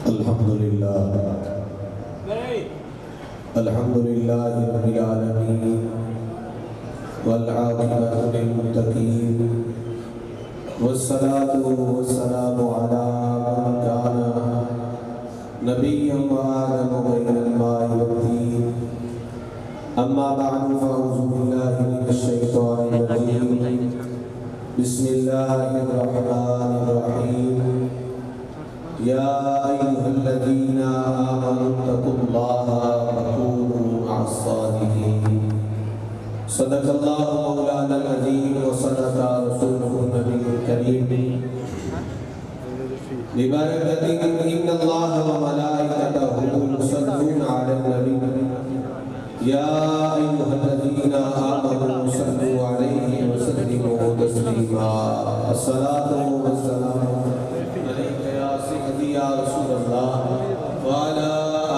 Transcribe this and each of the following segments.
الحمد لله رب العالمين والعاقبة للمتقين والصلاة والسلام على من كان نبيا وآدم بين الماء والطين أما بعد فأعوذ بالله من الشيطان الرجيم بسم الله الرحمن الرحيم يا أيها الذين آمنوا اتقوا الله وكونوا مع الصادقين صدق الله مولانا العظيم وصدق رسوله النبي الكريم ببركة إن الله وملائكته يصلون على النبي يا أيها الذين آمنوا صلوا عليه وسلموا تسليما الصلاة والسلام عليك يا سيدي يا رسول الله وعلى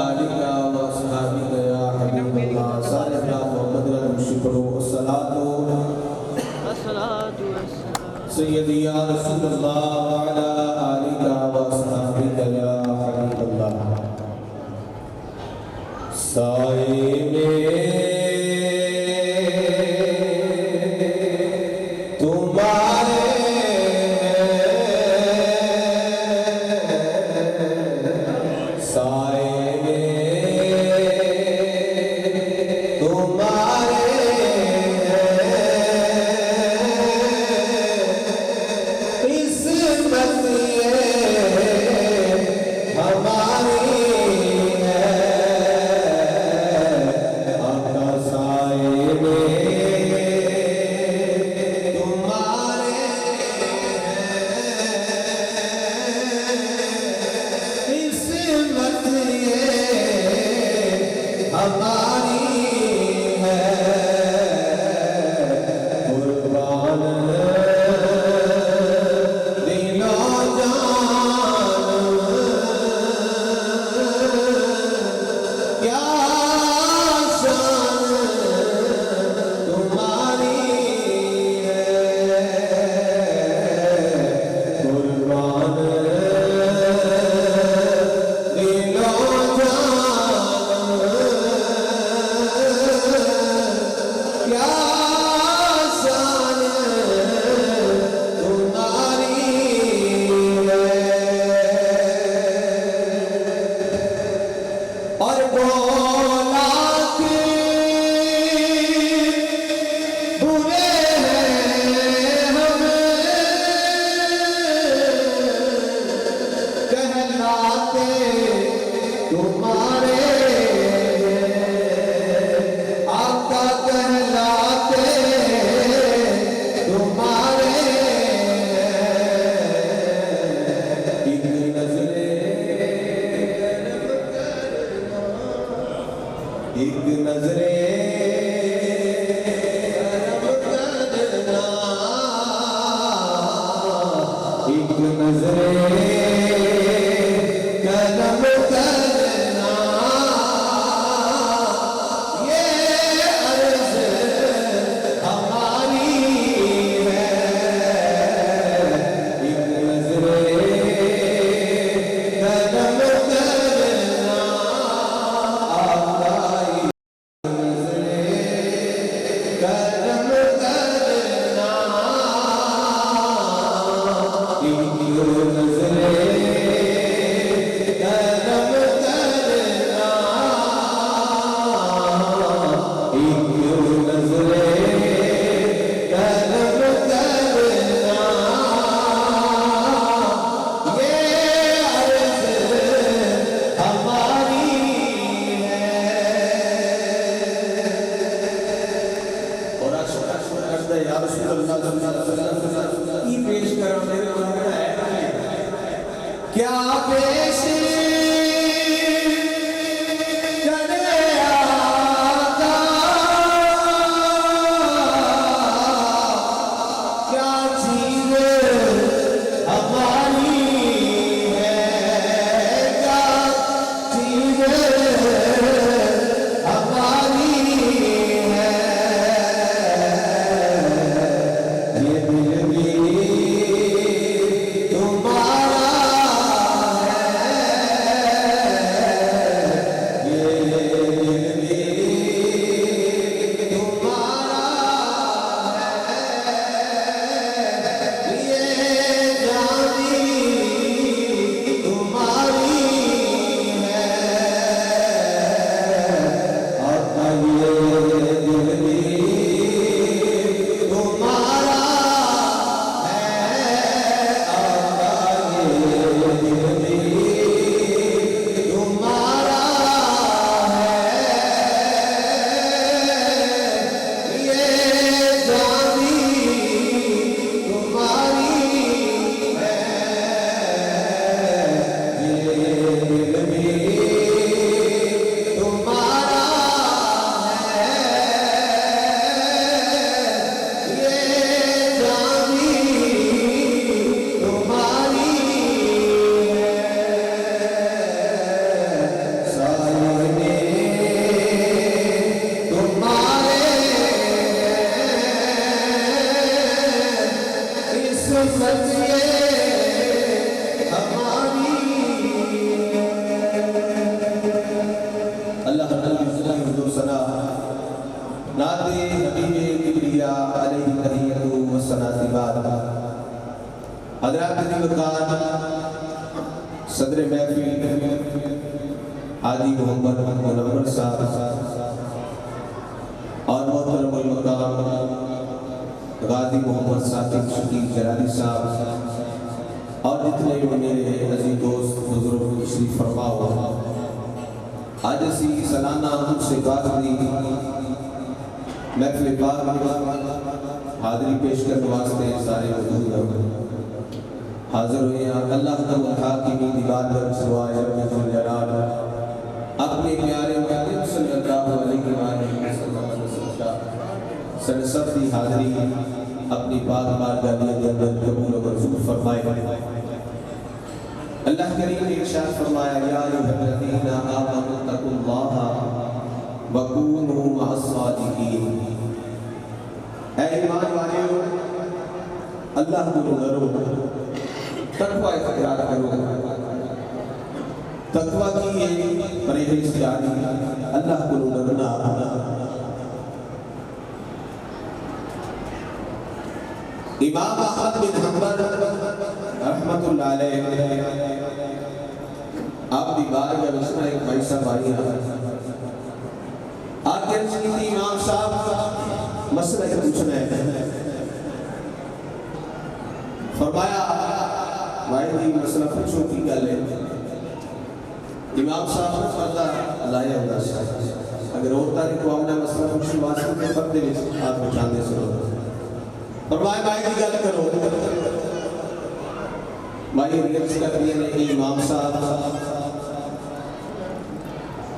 آلك وأصحابك يا حبيب الله سيدنا محمد الشكر والصلاة سيدي يا رسول الله وعلى آلك وأصحابك يا حبيب الله سائے میں تمہارے سائے میں تمہارے عصمت ہماری تمہارا ادنی وقار صدر محفل حاجی محمد منور صاحب اور محترم المقام غازی محمد ثاقب شکیل جلالی صاحب اور جتنے بھی میرے عزیز دوست بزرگ تشریف فرما ہوا، آج اسی سالانہ ان سے بات دی محفل پاک حاضری پیش کرنے واسطے سارے موجود حاضر ہوئے ہیں۔ اللہ کی دیوار پر سوائے رب الجلال اپنے پیارے محبوب صلی اللہ علیہ وسلم سن سب کی حاضری اپنی پاک بارگاہ کے اندر قبول و منظور فرمائے۔ اللہ کریم نے ارشاد فرمایا یا ایھا الذین آمنوا اتقوا اللہ وکونوا مع الصادقین، اے ایمان والو اللہ کو ڈرو، تقوی اختیار کرو۔ تقوی کی یہ پرہیزگاری اللہ کو ڈرنا۔ امام احمد بن حنبل رحمت اللہ علیہ آپ دی بارگاہ میں ایک بھائی صاحب آئی ہیں، آپ کے رسیدی امام صاحب مسئلہ پوچھنا ہے۔ فرمایا بھائی جی مسئلہ پوچھو کی گل ہے۔ امام صاحب نے فرمایا لائے ہوگا اگر اور تاریخ کو ہم نے مسئلہ پوچھنے واسطے پردے میں آپ بچانے سے ہو، فرمایا بھائی کی گل کرو۔ بھائی ریلز کر دیے نے امام صاحب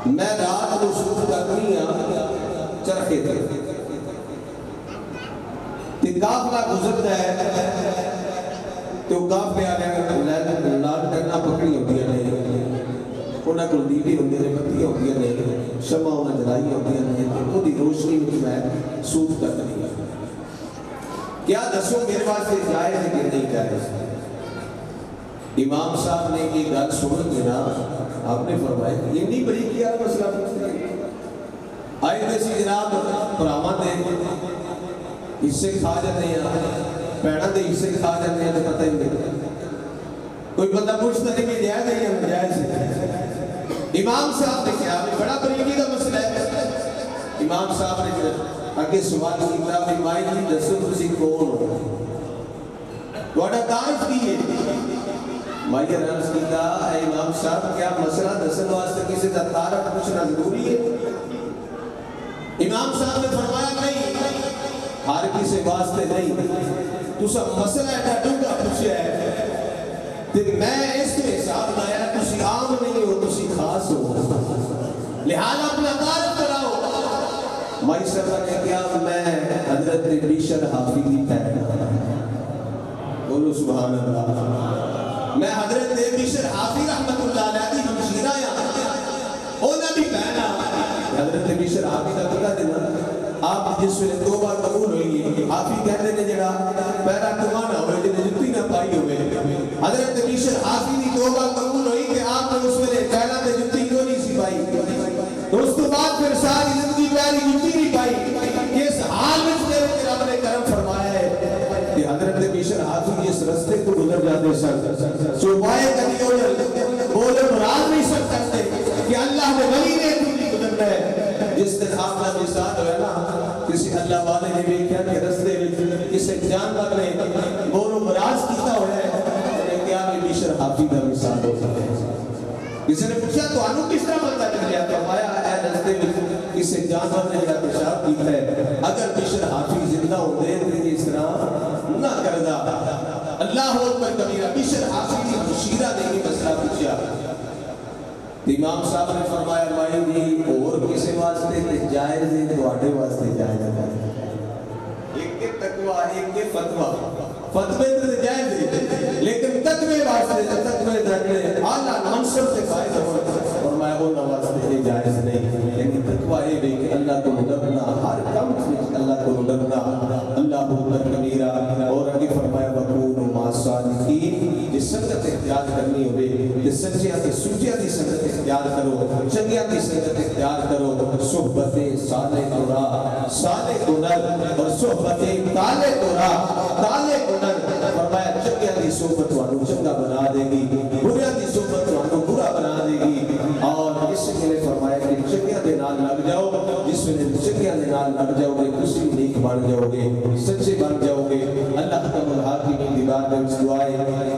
میں رات کو شروع کرنی ہاں چرخے تھے تے قافلہ گزرتا ہے تو قافلے والے لال ٹرنا پکڑی ہوتی ہے، انہاں کول دیوی ہوندے نے، بتی ہوندی نے، شمع انہاں جلائی ہوندی نے، تے اودی روشنی وچ میں سود کرنی ہے۔ کیا دسو میرے واسطے جائز ہے کہ نہیں جائز؟ امام صاحب نے یہ گل سن کے نا آپ نے فرمایا اتنی بڑی کیا مسئلہ پوچھتے ہیں؟ آئے سی جناب پراواں دے حصے کھا جاتے ہیں، پیڑاں دے حصے کھا جاتے ہیں تو پتہ ہی نہیں، کوئی بندہ پوچھتا نہیں کہ جائز ہے یا ناجائز ہے؟ امام صاحب نے کیا بڑا بریکی کا مسئلہ ہے۔ امام صاحب نے اگے سوال کیتا کہ مائی جی دسو تسی کون ہو، تہاڈا تعارف کی ہے؟ مائی نے عرض کیتا اے امام صاحب کیا مسئلہ دسن واسطے کسی کا تعارف پوچھنا ضروری ہے؟ امام صاحب نے فرمایا نہیں، ہر کسی واسطے نہیں، تسا مسئلہ ایڈا ڈونگا پوچھا ہے تے میں اس کے حساب لایا تسی عام نہیں ہو، تسی خاص ہو، لہذا اپنا تعارف کراؤ۔ مائی صاحب نے کیا میں حضرت بشر حافظی پہنا، بولو سبحان اللہ، میں حضرت بشر حافظ رحمت اللہ علیہ کی ہمشیرہ یا اونا بھی پہنا۔ حضرت بشر حافظ کا پتہ دینا آپ جس ویلے توبہ قبول ہوئی حافظ کہتے ہیں جڑا پیرا کمانا ہوئے جنہیں جتی نہ پائی ہوئے، حضرت بشر حافظ کی توبہ قبول ہوئی کہ آپ نے اس ویلے پہلا تے جتی کیوں نہیں سی پائی، تو اس کے بعد پھر ساری زندگی پیاری جتی نہیں پائی۔ اس حال میں میرے رب نے کرم فرمایا ہے کہ حضرت بشر حافظ اس رستے کو گزر جاتے سن صوبائے کبھی بولے مراد نہیں سن کرتے کہ اللہ نے ولی نے نہیں گزرنا ہے۔ جس دن آپ کا مثال ہوئے نا کسی اللہ والے نے بھی کیا کہ رستے کسی جانور نے بولو مراد کیتا ہوئے ہے کیا بھی بشر حافظ کا مثال ہو سکتے ہیں۔ کسی نے پوچھا تو آنو کس طرح بنتا ہے لیا فرمایا اے رستے میں کسی جانور نے جڑا پیشاب کیتا ہے اگر بشر حافظ زندہ ہوتے تو اس طرح نہ کردا۔ اللہ اکبر کبیرہ بشر حافظ کی مشیرہ نے یہ مسئلہ پوچھا، امام صاحب نے فرمایا بھائی جی اور کسی واسطے جائز ہے تواڈے واسطے جائز ہے، ایک کے تقوی ایک کے فتوی، فتوی تو جائز ہے لیکن تقوی واسطے تقوی درجے اعلیٰ منصب سے فائدہ ہو، فرمایا وہ واسطے جائز نہیں، لیکن تقوی یہ بھی کہ اللہ کو ڈرنا، ہر کام میں اللہ کو ڈرنا، اللہ اکبر کبیرہ۔ اور آگے فرمایا وَكُونُوا مَعَ الصَّادِقِينَ، جس سنگت اختیار کرنی ہوئے جس سچیاں کی سچیاں کی سنگت اختیار کرو، چنگیاں کی سنگت اختیار کرو، صحبت صالح کو راہ صالح کو نر اور صحبت تالے کو راہ تالے کو نر، فرمایا چنگیاں کی صحبت صحبت تانوں چنگا بنا دے گی، بریاں دی صحبت تانوں برا بنا دے گی۔ اور اس نے فرمایا کہ چنگیاں دے نال لگ جاؤ، جس ویلے چنگیاں دے نال لگ جاؤ گے تسی نیک بن جاؤ گے، سچے بن جاؤ گے۔ اللہ تعالی الحاکمین دی بات وچ دعا ہے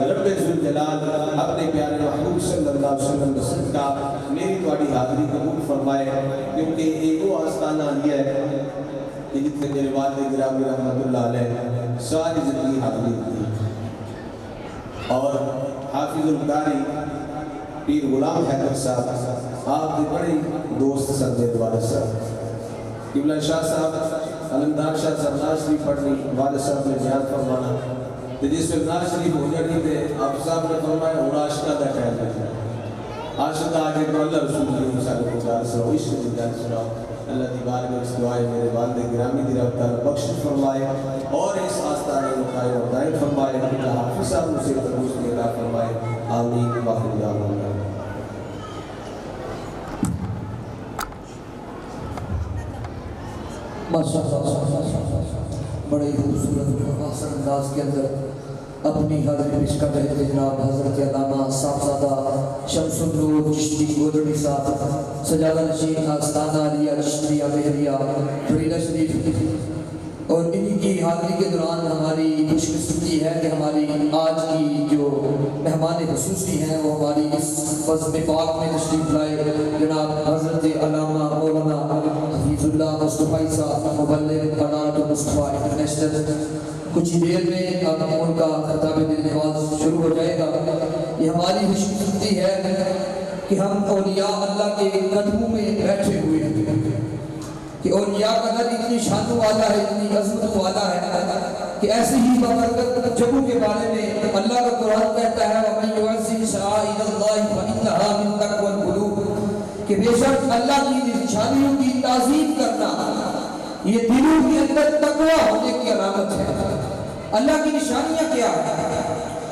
رب ذوالجلال اپنے پیارے محبوب صلی اللہ علیہ وسلم کا صدقہ میری تواڈی حاضری قبول فرمائے، کیونکہ یہ وہ آستانہ لیا ہے کہ جتنے میرے والد گرامی رحمۃ اللہ علیہ ساری زندگی حاضری دی، اور حافظ القاری پیر غلام حیدر صاحب آپ کے بڑے دوست سرجد والد صاحب قبلہ شاہ صاحب علمدار شاہ صاحب ناز شریف پڑھنی والد صاحب نے بیان فرمانا، تو جس میں ناز شریف ہو جانی تھے آپ صاحب نے فرمایا اور عاشقہ کا خیال رکھنا، عاشقہ آگے تو اللہ رسول اللہ صلی اللہ علیہ وسلم عشق کی جان سناؤ۔ اللہ دی بارگاہ میں اس دعائے میرے والد گرامی دی رب تعالی بخشش فرمائے اور اس آستانے میں قائم و دائم فرمائے، اللہ حافظ صاحب اسے تندرست عطا فرمائے، آمین باخر دعوانا۔ ماشاءاللہ بڑے ہی خوبصورت اور احسن انداز کے اندر اپنی حاضری پیش کر رہے تھے جناب حضرت علامہ صاحبزادہ شمس النور چشتی گودڑی صاحب، سجادہ نشین آستانہ علیہ چشتیہ بحریہ فریدہ شریف، اور انہی کی حاضری کے دوران ہماری خوش قسمتی ہے کہ ہماری آج کی جو مہمان خصوصی ہیں وہ ہماری اس بزم پاک میں تشریف لائے جناب حضرت علامہ مولانا حفیظ اللہ مصطفی صاحب مبلغ قناۃ المصطفیٰ انٹرنیشنل۔ کچھ ہی دیر میں اب ان کا خطاب دل نواز شروع ہو جائے گا۔ یہ ہماری خوش قسمتی ہے کہ ہم اولیاء اللہ کے قدموں میں بیٹھے ہوئے ہیں، کہ اولیاء کا در اتنی شان والا ہے، اتنی عظمت والا ہے کہ ایسے ہی ببرکت جگہوں کے بارے میں اللہ کا قرآن کہتا ہے وَمَن يُعَظِّمْ شَعَائِرَ اللَّهِ فَإِنَّهَا مِن تَقْوَى الْقُلُوبِ، کہ بے شک اللہ کی نشانیوں کی تعظیم کرنا یہ دلوں کے اندر تقویٰ ہونے کی علامت ہے۔ اللہ کی نشانیاں کیا ہے؟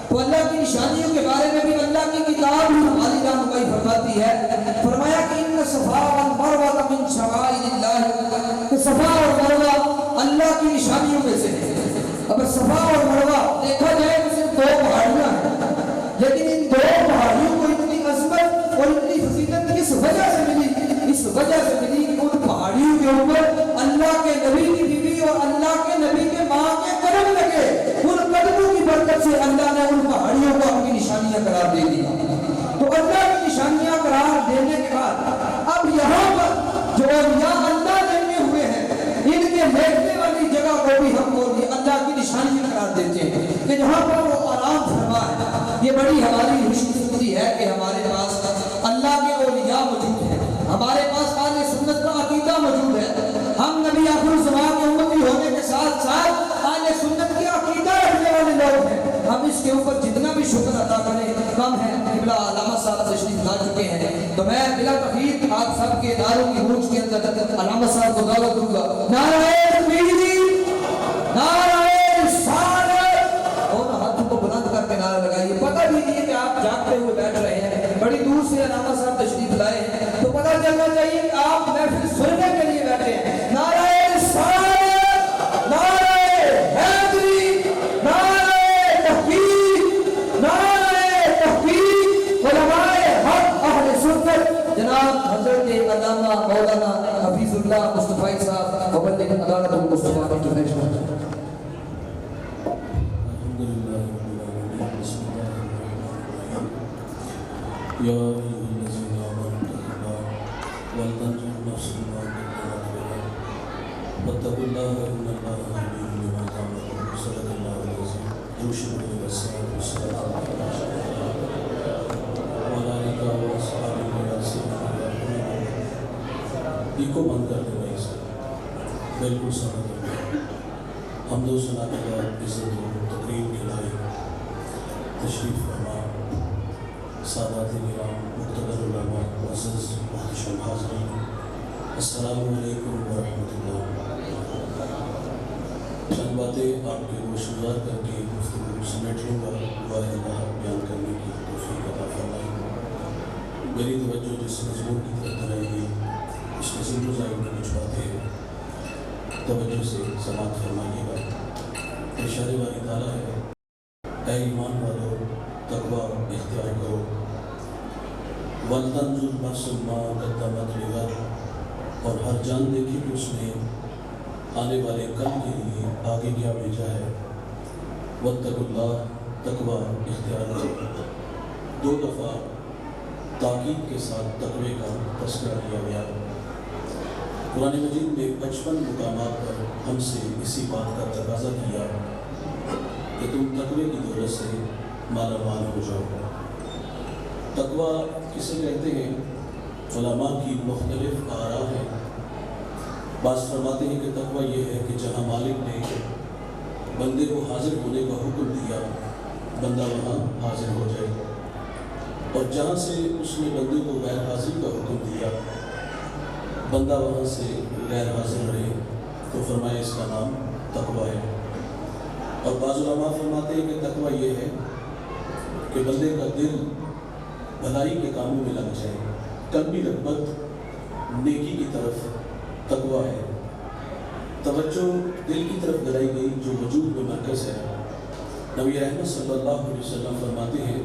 تو اللہ کی نشانیوں کے بارے میں بھی اللہ کی کتاب ہماری رہنمائی فرماتی ہے، فرمایا کہ ان صفا والمروہ من شعائر اللہ، کہ صفا اور مروہ اللہ کی نشانیوں میں سے ہے۔ اگر صفا اور مروہ دیکھا جائے تو صرف دو پہاڑیاں ہیں، لیکن ان دو پہاڑیوں کو اتنی عظمت اور اتنی فضیلت کس وجہ سے ملی؟ اس وجہ سے ملی کہ ان پہاڑیوں کے اوپر اللہ کے نبی کی بیوی اور اللہ کے نبی کے ماں کے قدم لگے، ان قدموں کی برکت سے اللہ نے ان پہاڑیوں کو اپنی نشانیاں قرار دے دیا۔ تو اللہ کی نشانیاں قرار دینے کے بعد اب یہاں پر جو اولیاء اللہ دینے ہوئے ہیں ان کے بیٹھنے والی جگہ کو بھی ہم اللہ کی نشانیاں قرار دیتے ہیں کہ جہاں پر وہ آرام فرما ہے۔ یہ بڑی ہماری خوش قسمتی ہے کہ ہمارے پاس اللہ کے اولیاء موجود ہیں، ہمارے پاس اہل سنت کا عقیدہ موجود ہے، ہم نبی آخر الزمان کے امتی ہونے کے ساتھ ساتھ اہل سنت کے عقیدہ رکھنے والے لوگ ہیں۔ ہم اس کے اوپر جتنا بھی شکر ادا کریں کم ہے۔ قبلہ علامہ صاحب تشریف لا چکے ہیں تو میں بلا تفریق آپ سب کے داروں کی گونج کے اندر علامہ صاحب کو دعوت دوں گا۔ نعرہ تکبیر، نعرہ رسالت، اور ہاتھوں کو بلند کر کے نعرہ لگائیے۔ پتہ بھی نہیں ہے کہ آپ جاگتے ہوئے بیٹھ رہے ہیں، بڑی دور سے علامہ صاحب تشریف لائے ہیں تو پتہ چلنا چاہیے کہ آپ محفل سننے کے لیے بیٹھے ہیں۔ نعرہ رسالت، نعرہ حیدری، نعرہ تحقیق، نعرہ تحقیق، علماء حق اہل سنت جناب حضرت علامہ مولانا حفیظ اللہ مصطفی صاحب مبلغ قناۃ المصطفیٰ انٹرنیشنل۔ یا ایھا الذین آمنوا اتقوا اللہ ولتنظر نفس ما قدمت لغد واتقوا اللہ ان اللہ خبیر بما تعملون۔ صدق اللہ العظیم۔ جوشن والصلاۃ والسلام علی کو بند کر دے بھائی صاحب، بالکل سمجھ گئے۔ حمد و ثنا کے بعد عزت و تقریم کے لائق تشریف فرما سادات کرام، مقتدر علماء، معزز محتشم حاضرین، السلام علیکم ورحمۃ اللہ۔ چند باتیں آپ کے گوش گزار کر کے گفتگو سمیٹ لوں گا، دعائے اللہ بیان کرنے کی توفیق عطا فرمائے۔ میری توجہ جس مضمون کی طرف رہے گی اس کے ذکر ذائقہ میں کچھ باتیں توجہ سے سماعت فرمائیے گا۔ ارشاد باری تعالیٰ ہے اے ایمان والو تقوی اختیار کرو، وَلْتَنْظُرْ نَفْسٌ مَا قَدَّمَتْ لِغَدٍ، اور ہر جان دیکھے کہ اس نے آنے والے کل کے لیے آگے کیا بھیجا ہے۔ وَاتَّقُوا اللَّهَ، تقوی اختیار کرو۔ 2 دفعہ تاکید کے ساتھ تقوی کا تذکرہ کیا گیا۔ قرآن مجید نے 55 مقامات پر ہم سے اسی بات کا تقاضا کیا کہ تم تقوی کی دولت سے مالا مال ہو جاؤ۔ تقوی کسے کہتے ہیں؟ علماء کی مختلف آراء ہیں۔ بعض فرماتے ہیں کہ تقوی یہ ہے کہ جہاں مالک نے بندے کو حاضر ہونے کا حکم دیا بندہ وہاں حاضر ہو جائے، اور جہاں سے اس نے بندے کو غیر حاضری کا حکم دیا بندہ وہاں سے غیر حاضر رہے، تو فرمایا اس کا نام تقوی ہے۔ اور بعض علماء فرماتے ہیں کہ تقوی یہ ہے کہ بندے کا دل بھلائی کے کاموں میں لگ جائے، قلبی رغبت نیکی کی طرف تقوی ہے۔ توجہ دل کی طرف دلائی گئی جو وجود میں مرکز ہے۔ نبی رحمت صلی اللہ علیہ وسلم فرماتے ہیں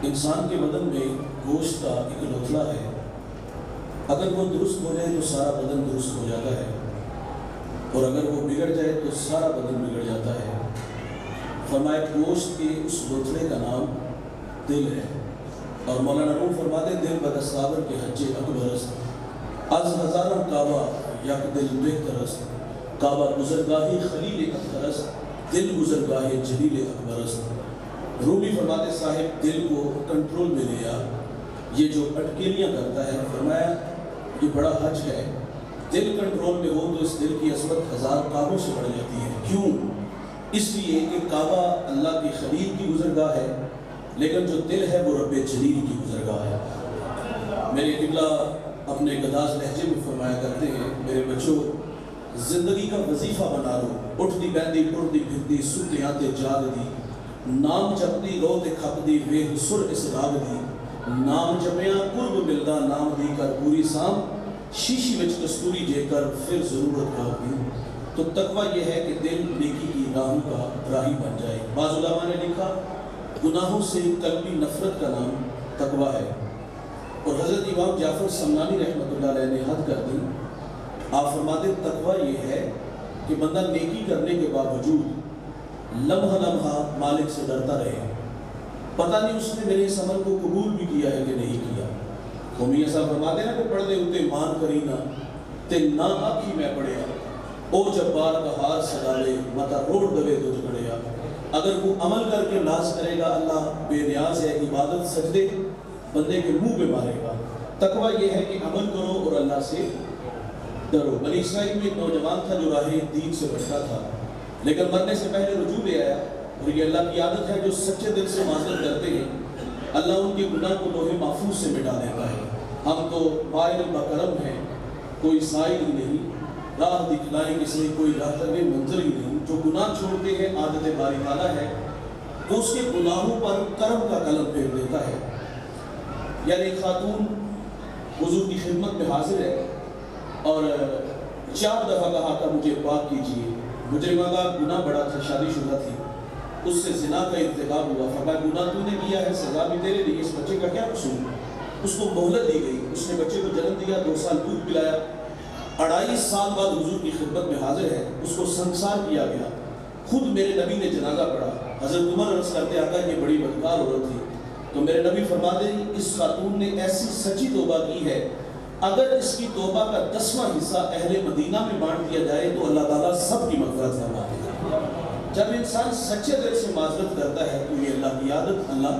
انسان کے بدن میں گوشت کا ایک لوتھڑا ہے، اگر وہ درست ہو جائے تو سارا بدن درست ہو جاتا ہے، اور اگر وہ بگڑ جائے تو سارا بدن بگڑ جاتا ہے۔ فرمایا گوشت کے اس لوتھڑے کا نام دل ہے، اور مولانا روم فرماتے دل بدستاور کے حج اکبر است، از ہزاروں کعبہ یک دل بہتر است، کعبہ گزرگاہی خلیل اکبر است، دل گزرگاہ جلیل اکبر است۔ رومی فرماتے صاحب دل کو کنٹرول میں لیا، یہ جو اٹکیلیاں کرتا ہے، فرمایا یہ بڑا حج ہے، دل کنٹرول میں ہو تو اس دل کی عظمت 1000 کعبوں سے بڑھ جاتی ہے۔ کیوں؟ اس لیے کہ کعبہ اللہ کی خلیل کی گزرگاہ ہے، لیکن جو دل ہے وہ رب جلیل کی گزرگاہ ہے۔ میرے قبلہ اپنے گداز لہجے میں فرمایا کرتے ہیں میرے بچوں زندگی کا وظیفہ بنا لو، اٹھتی بیندی ٹرتی پھرتی سوتے آتے جاگ دی، نام جپتی روتے کھپ دی ویہ سر اس راگ دی، نام جپیاں قرب ملدا نام دی کر پوری سام، شیشی وچ کستوری جے کر پھر ضرورت راگ دی۔ تو تقوی یہ ہے کہ دل نیکی کی راہوں کا راہی بن جائے۔ بعض علماء نے لکھا گناہوں سے قلبی نفرت کا نام تقوی ہے، اور حضرت امام جعفر سمنانی رحمۃ اللہ علیہ نے حد کر دی۔ آپ فرماتے تقوی یہ ہے کہ بندہ نیکی کرنے کے باوجود لمحہ لمحہ مالک سے ڈرتا رہے، پتہ نہیں اس نے میرے اس عمل کو قبول بھی کیا ہے کہ نہیں کیا۔ قومی صاحب فرماتے ہیں کہ پڑھنے ہوتے مان کری نہ تے نہ آکھی میں پڑھیا، او جبار کا ہار سدالے متا روڑ دوے تجھ گڑیا۔ اگر وہ عمل کر کے ناز کرے گا اللہ بے نیاز ہے، عبادت سجدے بندے کے منہ پہ مارے گا۔ تقوی یہ ہے کہ عمل کرو اور اللہ سے ڈرو۔ بنی اسرائیل میں ایک نوجوان تھا جو راہ دین سے بچتا تھا، لیکن مرنے سے پہلے رجوع لے آیا، اور یہ اللہ کی عادت ہے جو سچے دل سے معذرت کرتے ہیں اللہ ان کے گناہ کو لوح محفوظ سے مٹا دیتا ہے۔ ہم تو فاعل بکرم ہیں، کوئی سائل ہی نہیں، راہ دکھلائیں کسی کوئی راہب منظر ہی نہیں۔ جو گناہ چھوڑتے ہیں عادت باری تعالیٰ ہے، وہ اس کے گناہوں پر کرم کا قلم پھیر دیتا ہے۔ یعنی ایک خاتون حضور کی خدمت میں حاضر ہے اور 4 دفعہ کہا کہ مجھے پاک کیجیے۔ مجرمہ کا گناہ بڑا تھا، شادی شدہ تھی، اس سے زنا کا ارتکاب ہوا۔ فرمایا گناہ تو نے کیا ہے، سزا بھی تیرے لیے، اس بچے کا کیا قصور؟ اس کو مہلت دی گئی، اس نے بچے کو جنم دیا، 2 سال دودھ پلایا، 2.5 سال بعد حضور کی خدمت میں حاضر ہے، اس کو سنسار کیا گیا۔ خود میرے نبی نے جنازہ پڑھا، حضرت عمر عرض کرتے آقا یہ بڑی بدکار عورت تھی، تو میرے نبی فرماتے ہیں اس خاتون نے ایسی سچی توبہ کی ہے، اگر اس کی توبہ کا 10واں حصہ اہل مدینہ میں بانٹ دیا جائے تو اللہ تعالیٰ سب کی مغفرت فرما دے گا۔ جب انسان سچے دل سے معذرت کرتا ہے تو یہ اللہ کی عادت، اللہ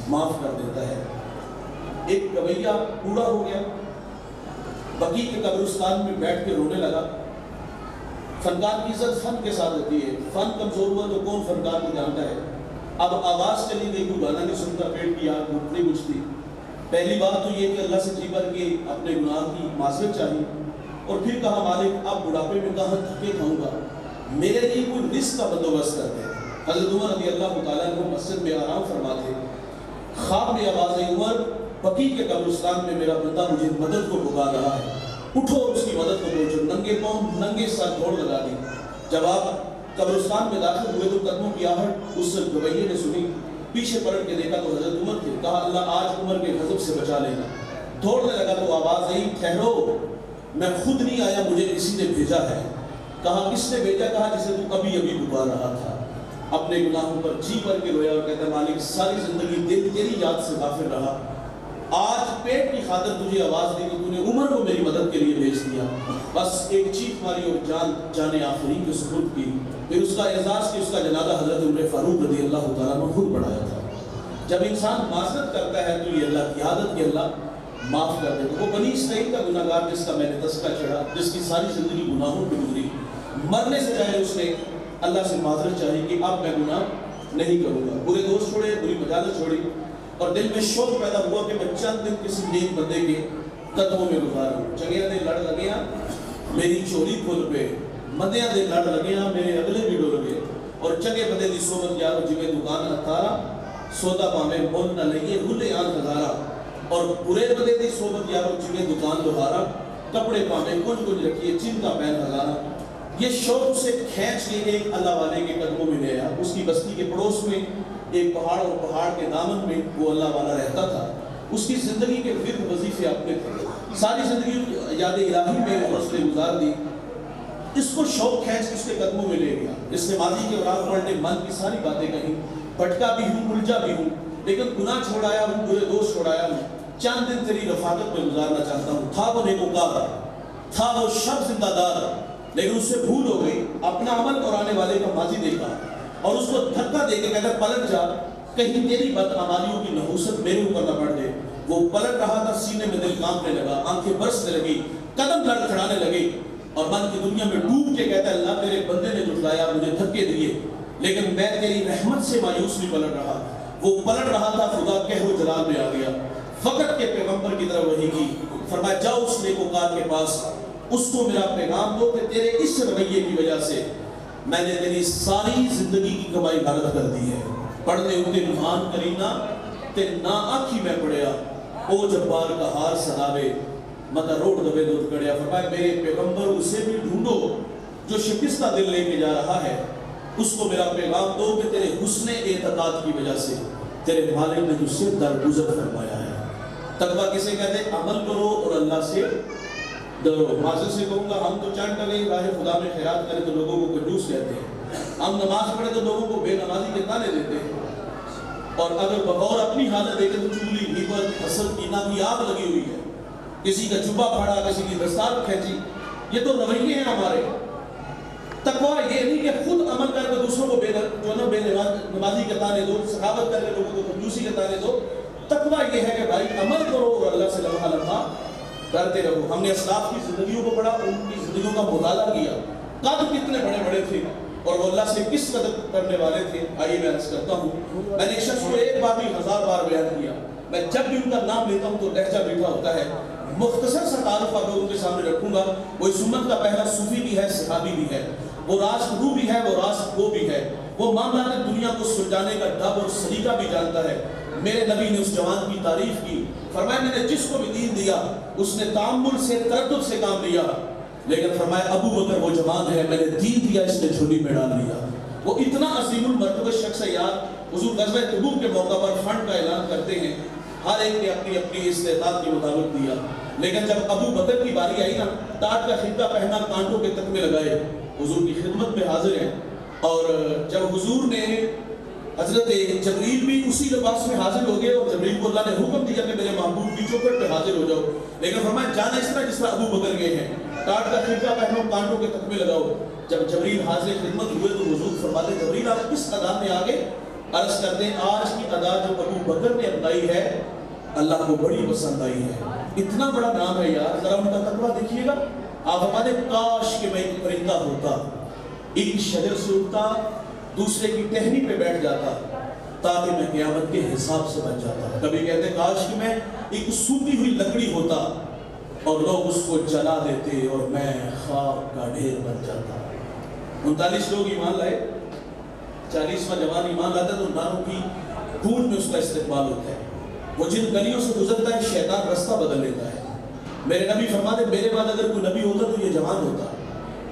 معاف کر دیتا ہے۔ ایک گویہ بوڑھا ہو گیا، بقیع کے قبرستان میں بیٹھ کے رونے لگا۔ فنکار کی عزت فن کے ساتھ ہوتی ہے، فن کمزور ہوا تو کون فنکار کو جانتا ہے۔ اب آواز چلی گئی، کوئی گانا نہیں سنتا، پیٹ کی آگ گھٹنی بجھتی۔ پہلی بات تو یہ کہ اللہ سے جی بھر کے اپنے گناہ کی معذرت چاہیے، اور پھر کہا مالک اب بڑھاپے میں کہاں تھکے کھاؤں گا، میرے لیے کوئی رزق کا بندوبست کر دے۔ حضرت عمر رضی اللہ تعالیٰ عنہ مسجد میں آرام فرماتے، خواب میں آواز آئی عمر بقیع کے قبرستان میں میرا بندہ مجھے مدد کو پکار رہا ہے، اٹھو اور اس کی مدد کو پہنچو۔ ننگے پاؤں ننگے ساتھ دوڑ لگا دی۔ جب آپ قبرستان میں داخل ہوئے تو قدموں کی آہٹ اس گویے نے سنی، پیچھے پلٹ کے دیکھا تو حضرت عمر تھے. کہا اللہ آج عمر کے غضب سے بچا لینا. دوڑنے لگا تو آواز آئی ٹھہرو، میں خود نہیں آیا، مجھے کسی نے بھیجا ہے. کہا کس نے بھیجا؟ کہا جسے تو ابھی ابھی پکار رہا تھا. اپنے گناہوں پر جی بھر کے رویا اور کہتا ہے مالک ساری زندگی تیری یاد سے غافل رہا، آج پیٹ کی خاطر تجھے آواز دی تو تو نے عمر کو میری مدد کے لیے بھیج دیا. بس ایک چیخ ماری اور جان آخری کے سپرد کی. پھر اس کا اعزاز کی اس کا جنازہ حضرت عمر فاروق رضی اللہ تعالیٰ عنہ خود پڑھایا تھا. جب انسان معذرت کرتا ہے تو یہ اللہ کی عادت کہ اللہ معاف کر دے. وہ بنی اسرائیل کا گناہ گار جس کا میں نے تذکرہ چڑھا، جس کی ساری زندگی گناہوں پہ گزری، مرنے سے پہلے اس نے اللہ سے معذرت چاہی کہ اب میں گناہ نہیں کروں گا. برے دوست چھوڑے، بری مجالس چھوڑی، اور دل میں شوق پیدا ہوا کہ میں چند دن کسی نیک بندے کے قدموں میں گزاروں. چنگیاں دے لڑ لگیاں میری چوری کھل پہ، مدیاں دے لڑ لگیاں میرے اگلے بھی ڈول گئے، اور چنگے بندے دی صحبت یارو جویں دکان اتارا، سودا پاویں مول نہ لئیے ہلے آن ہزارا. اور برے بندے دی صحبت یارو جویں دکان لوہارا، کپڑے پاویں کنج کنج رکھیے چن کا پہن ہزارا. یہ شوق اسے کھینچ کے ایک اللہ والے کے قدموں میں لے آیا. اس کی بستی کے پڑوس میں ایک پہاڑ، اور پہاڑ کے دامن میں وہ اللہ والا رہتا تھا. اس کی زندگی کے ورد وظیفے اپنے تھے، ساری زندگی یاد الہی میں اس نے گزار دی. اس کو شوق کھینچ کے اس کے قدموں میں لے گیا. اس نے ماضی کے اوراق پڑھنے من کی ساری باتیں کہیں، بھٹکا بھی ہوں الجھا بھی ہوں، لیکن گناہ چھوڑایا ہوں، برے دوست چھوڑایا ہوں، چند دن تیری رفاقت میں گزارنا چاہتا ہوں. تھا وہ نیکوکار، تھا وہ شب زندہ دار، لیکن اس سے بھول ہو گئی. اپنا عمل اور آنے والے کا ماضی دیکھا اور اس کو دھکا دے کے کہتا پلٹ جا، کہیں تیری بدعمالیوں کی نحوست میرے اوپر نہ پڑ دے. وہ پلٹ رہا تھا، سینے میں دل کانپنے لگا، آنکھیں برسنے لگی، قدم لڑکھڑانے لگے، اور من کی دنیا میں ڈوب کے کہتا ہے اللہ تیرے بندے نے جھٹلایا، مجھے دھکے دیے، لیکن میں تیری رحمت سے مایوس نہیں پلٹ رہا. وہ پلٹ رہا تھا، خدا کہہ و جلال میں آ گیا. فقط کے پیغمبر کی طرف وحی کی، فرمایا جاؤ اس نیکوکار کے پاس، اس کو میرا پیغام دو کہ تیرے اس رویے کی وجہ سے میں نے تیری ساری زندگی کی کمائی غارت کر دی ہے. پڑھنے ہوتے نمان کرینا تے نا آنکھی میں پڑیا، او جبار کا ہار سناوے متا روڑ دبے دودھ کڑیا. فرمایا میرے پیغمبر اسے بھی ڈھونڈو جو شکستہ دل لے کے جا رہا ہے، اس کو میرا پیغام دو کہ تیرے حسن اعتقاد کی وجہ سے تیرے مالک نے تجھ سے درگزر فرمایا ہے. تقویٰ کسے کہتے ہیں؟ عمل کرو اور اللہ سے ڈرو. معذرت سے کہوں گا ہم تو چانٹ کر راہ خدا میں خیرات کریں تو لوگوں کو کنجوس کہتے ہیں، ہم نماز پڑھیں تو لوگوں کو بے نمازی کے تانے دیتے ہیں، اور اگر بغور اپنی حالت دیکھیں تو چغلی، غیبت، حسد، کینہ کی آگ لگی ہوئی ہے. کسی کا جبہ پھاڑا، کسی کی دستار کھینچی، یہ تو رویے ہیں ہمارے. تقویٰ یہ نہیں کہ خود عمل کر کے دوسروں کو بے نمازی کے تانے دو، سخاوت کر کے لوگوں کو کنجوسی کے تانے دو. تقویٰ یہ ہے کہ بھائی عمل کرو اور اللہ سے لمحہ لمحہ ڈرتے رہو. ہم نے اسلاف کی زندگیوں کو پڑھا، ان کی زندگیوں کا مطالعہ کیا، قد کتنے بڑے بڑے تھے اور وہ اللہ سے کس قدر کرنے والے تھے. آئیے میں عرض کرتا ہوں، میں نے ایک شخص کو ایک بار بھی 1000 بار بیان کیا. میں جب بھی ان کا نام لیتا ہوں تو لہجہ میٹھا ہوتا ہے. مختصر سا تعارف آپ لوگوں کے سامنے رکھوں گا. وہ اس امت کا پہلا صوفی بھی ہے، صحابی بھی ہے، وہ راست رو بھی ہے، وہ راست گو بھی ہے، وہ معاملات دنیا کو سلجھانے کا ڈب اور سلیقہ بھی جانتا ہے. میرے نبی نے اس جوان کی تعریف کی، فرمایا میں نے جس کو بھی دین دیا اس نے تعامل سے، تردد سے کام لیا، لیکن فرمایا ابو بکر وہ جوان ہے، میں نے دین دیا اس نے جھولی میں ڈال لیا. وہ اتنا عظیم المرتبہ شخص ہے یار. حضور غزوہ تبوک کے موقع پر فنڈ کا اعلان کرتے ہیں، ہر ایک نے اپنی اپنی استعداد کے مطابق دیا، لیکن جب ابو بکر کی باری آئی نا، ٹاٹ کا خطہ پہنا، کانٹوں کے تکمے لگائے، حضور کی خدمت میں حاضر ہیں. اور جب حضور نے، حضرت جبریل بھی اسی لباس میں حاضر ہو گئے، اور جبریل کو اللہ نے حکم دیا کہ میرے محبوب کی چوکھٹ پہ حاضر ہو جاؤ، لیکن فرمایا جانا اس طرح جس طرح ابو بکر گئے ہیں، ٹاٹ کا خرقہ پہنو، کانٹوں کے تکمے لگاؤ. جب جبریل حاضر خدمت ہوئے تو حضور فرماتے جبریل آپ کس ادا میں آگے؟ عرض کرتے ہیں آج کی ادا جو ابو بکر نے اپنائی ہے اللہ کو بڑی پسند آئی ہے. اتنا بڑا نام ہے یار، ذرا ان کا تقویٰ دیکھیے گا. آپ فرماتے کاش کہ میں ایک پرندہ ہوتا، ایک شجر سے اٹھتا، دوسرے کی ٹہنی پہ بیٹھ جاتا تاکہ میں قیامت کے حساب سے بچ جاتا. کبھی کہتے ہیں کاش کہ میں ایک سوکھی ہوئی لکڑی ہوتا اور لوگ اس کو جلا دیتے اور میں خاک کا ڈھیر بن جاتا. 39 لوگ ایمان لائے، 40واں جوان ایمان لاتا ہے تو ناروں کی خون میں اس کا استقبال ہوتا ہے. وہ جن گلیوں سے گزرتا ہے شیطان رستہ بدل لیتا ہے. میرے نبی فرماتے میرے بعد اگر کوئی نبی ہوتا تو یہ جوان ہوتا.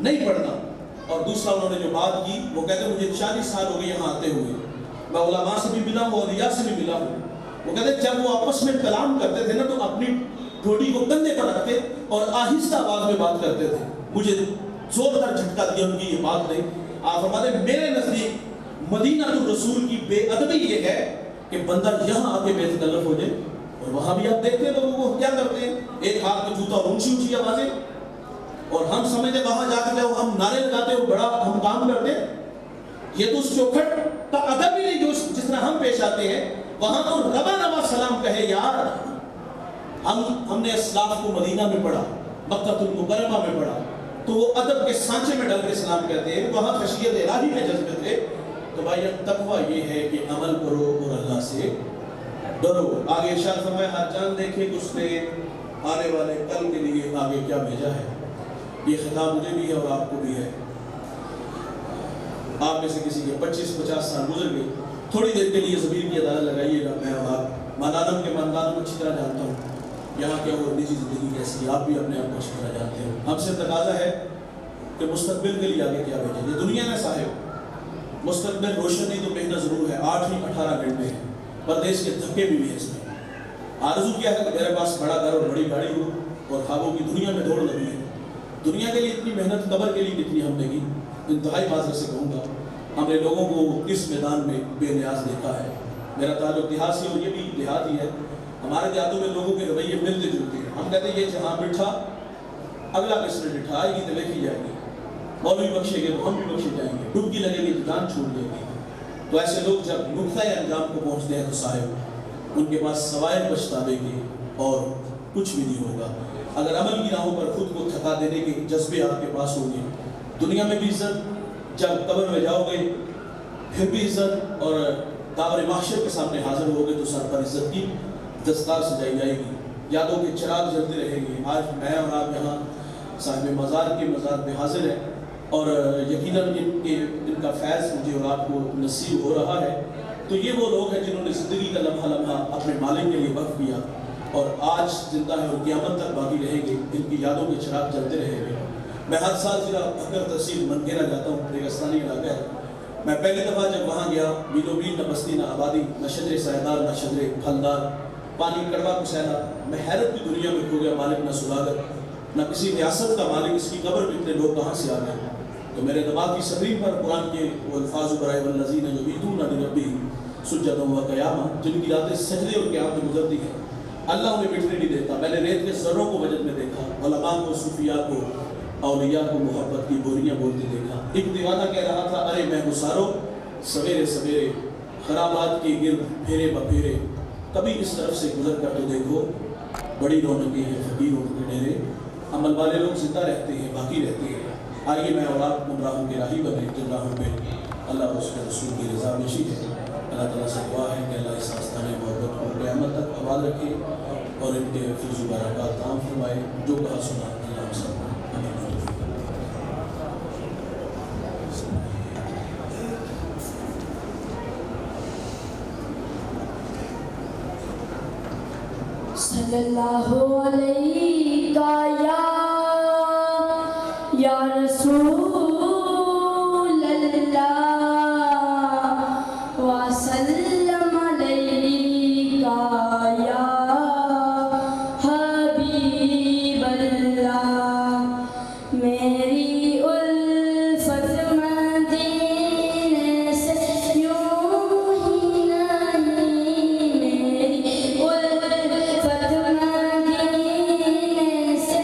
نہیں پڑھنا. اور دوسرا انہوں نے جو بات کی وہ کہتے ہیں مجھے 40 سال ہو گئے یہاں آتے ہوئے, میں علماء سے بھی ملا ہوں, اولیاء سے بھی ملا ہوں. وہ کہتے ہیں جب وہ آپس میں کلام کرتے تھے نا تو اپنی ٹھوڑی کو کندھے پر رکھتے اور آہستہ آواز میں بات کرتے تھے. مجھے زوردار جھٹکا دیا ان کی یہ بات نے. آپ فرماتے ہیں میرے نزدیک مدینہ الرسول کی بے ادبی یہ ہے کہ بندہ یہاں آ کے بے تکلف ہو جائے, اور وہاں بھی آپ دیکھتے ہیں لوگوں کو کیا کرتے ہیں, ایک ہاتھ میں جوتا اور اونچی اونچی آوازیں, اور ہم سمجھتے وہاں جا کے ہم نعرے لگاتے ہو بڑا ہم کام کرتے. یہ تو اس چوکھٹ کا ادب ہی نہیں جو جس طرح ہم پیش آتے ہیں. وہاں تو ربا نوا سلام کہے یار. ہم نے اسلاف کو مدینہ میں پڑھا, مکہ المکرمہ میں پڑھا, تو وہ ادب کے سانچے میں ڈال کے سلام کہتے ہیں. وہاں خشیت الہی میں جذبے تھے. تو بھائی تقویٰ یہ ہے کہ عمل کرو اور اللہ سے ڈرو. آگے ارشاد فرمایا ہر جان دیکھے کہ اس نے آنے والے کل کے لیے آگے کیا بھیجا ہے. یہ خطاب مجھے بھی ہے اور آپ کو بھی ہے. آپ میں سے کسی کے 25-50 سال گزر گئے, تھوڑی دیر کے لیے ضمیر کی عدالت لگائیے گا. میں اور آپ مانانم کے ماندانوں کو اچھی طرح جانتا ہوں, یہاں کیا وہ نجی زندگی کیسی, آپ بھی اپنے آپ کو اچھی طرح جانتے ہیں. ہم سے تقاضا ہے کہ مستقبل کے لیے آگے کیا بھیجیں. یہ دنیا میں صاحب مستقبل روشن نہیں تو محنت ضرور ہے. 8-18 گھنٹے ہیں, پردیس کے دھکے بھی ہیں اس میں. آرزو کیا ہے کہ میرے پاس بڑا گھر اور بڑی گاڑی ہو اور خوابوں کی دنیا میں دوڑ لگی ہے. دنیا کے لیے اتنی محنت, قبر کے لیے کتنی ہم نے کی. انتہائی معذرت سے کہوں گا ہم نے لوگوں کو اس میدان میں بے نیاز دیکھا ہے. میرا تعلق دیہات سے اور یہ بھی دیہات ہی ہے. ہمارے دیہاتوں میں لوگوں کے رویے ملتے جلتے ہیں. ہم کہتے ہیں یہ جہاں بٹھا اگلا کس نے بٹھا, آئے گی تو دیکھی جائے گی. مولوی بخشے گے تو ہم بھی بخشے جائیں گے, ڈبکی لگے گی تو جان چھوڑ دے گی. تو ایسے لوگ جب نقطۂ انجام کو پہنچتے ہیں تو صاحب ان کے پاس سوائے پچھتاوے کے اور کچھ بھی نہیں ہوگا. اگر عمل کی راہوں پر خود کو تھکا دینے کے جذبے آپ کے پاس ہوں گے, دنیا میں بھی عزت, جب قبر میں جاؤ گے پھر بھی عزت, اور داور محشر کے سامنے حاضر ہو گے تو سر پر عزت کی دستار سجائی جائے گی. یادوں کے چراغ جلتے رہیں گے. آج میں اور آپ یہاں صاحب مزار کے مزار میں حاضر ہیں, اور یقیناً ان کا فیض مجھے اور آپ کو نصیب ہو رہا ہے. تو یہ وہ لوگ ہیں جنہوں نے زندگی کا لمحہ لمحہ اپنے مالک کے لیے وقف کیا, اور آج زندہ ہے اور قیامت تک باقی رہیں گے. ان کی یادوں کے چراغ جلتے رہیں گے. میں ہر سال ضلع اکر تحصیل منگیرا جاتا ہوں, ریگستانی علاقہ ہے. میں پہلی دفعہ جب وہاں گیا, میلو میل نہ بستی نہ آبادی, نہ شجر سایدار نہ شجر پھلدار, پانی کڑوا کسیلا. میں حیرت کی دنیا میں کھو گیا. مالک نہ سلاگر, نہ کسی ریاست کا مالک. اس کی قبر میں اتنے لوگ کہاں سے آ گئے. تو میرے دماغ کی سکرین پر قرآن کے وہ الفاظ برائے والذین یبیتون لربہم سجدا و قیاما, جن کی راتیں سجدے اور قیام میں گزرتی ہیں, اللہ انہیں مٹنے نہیں دیتا. میں نے ریت کے ذروں کو وجد میں دیکھا, علماء کو, صوفیاء کو, اولیاء کو محبت کی بوریاں بولتے دیکھا. ایک دیوانہ کہہ رہا تھا ارے میں گسارو سویرے سویرے خرابات کے گرد پھیرے بپھیرے, کبھی اس طرف سے گزر کر تو دیکھو بڑی رونقیں ہیں فقیروں کے ڈیرے. عمل والے لوگ زندہ رہتے ہیں, باقی رہتے ہیں. آئیے میں اور آپ گمراہوں کے راہی بنے, جن راہوں پہ اللہ اور اس کے رسول کی رضا نشی ہے. اللہ تعالیٰ سے دعا ہے کہ اللہ اس آستانِ محبت کو قیامت تک آباد رکھے اور ان کے فیض و برکات عام فرمائے. جو کہا سنا اللہ ہم سب کو صلی اللہ علیہ یا رسول اللہ وسلم علیہ یا حبیب اللہ. میری الفت مدینے سے یوں ہی نہیں, میری الفت مدینے سے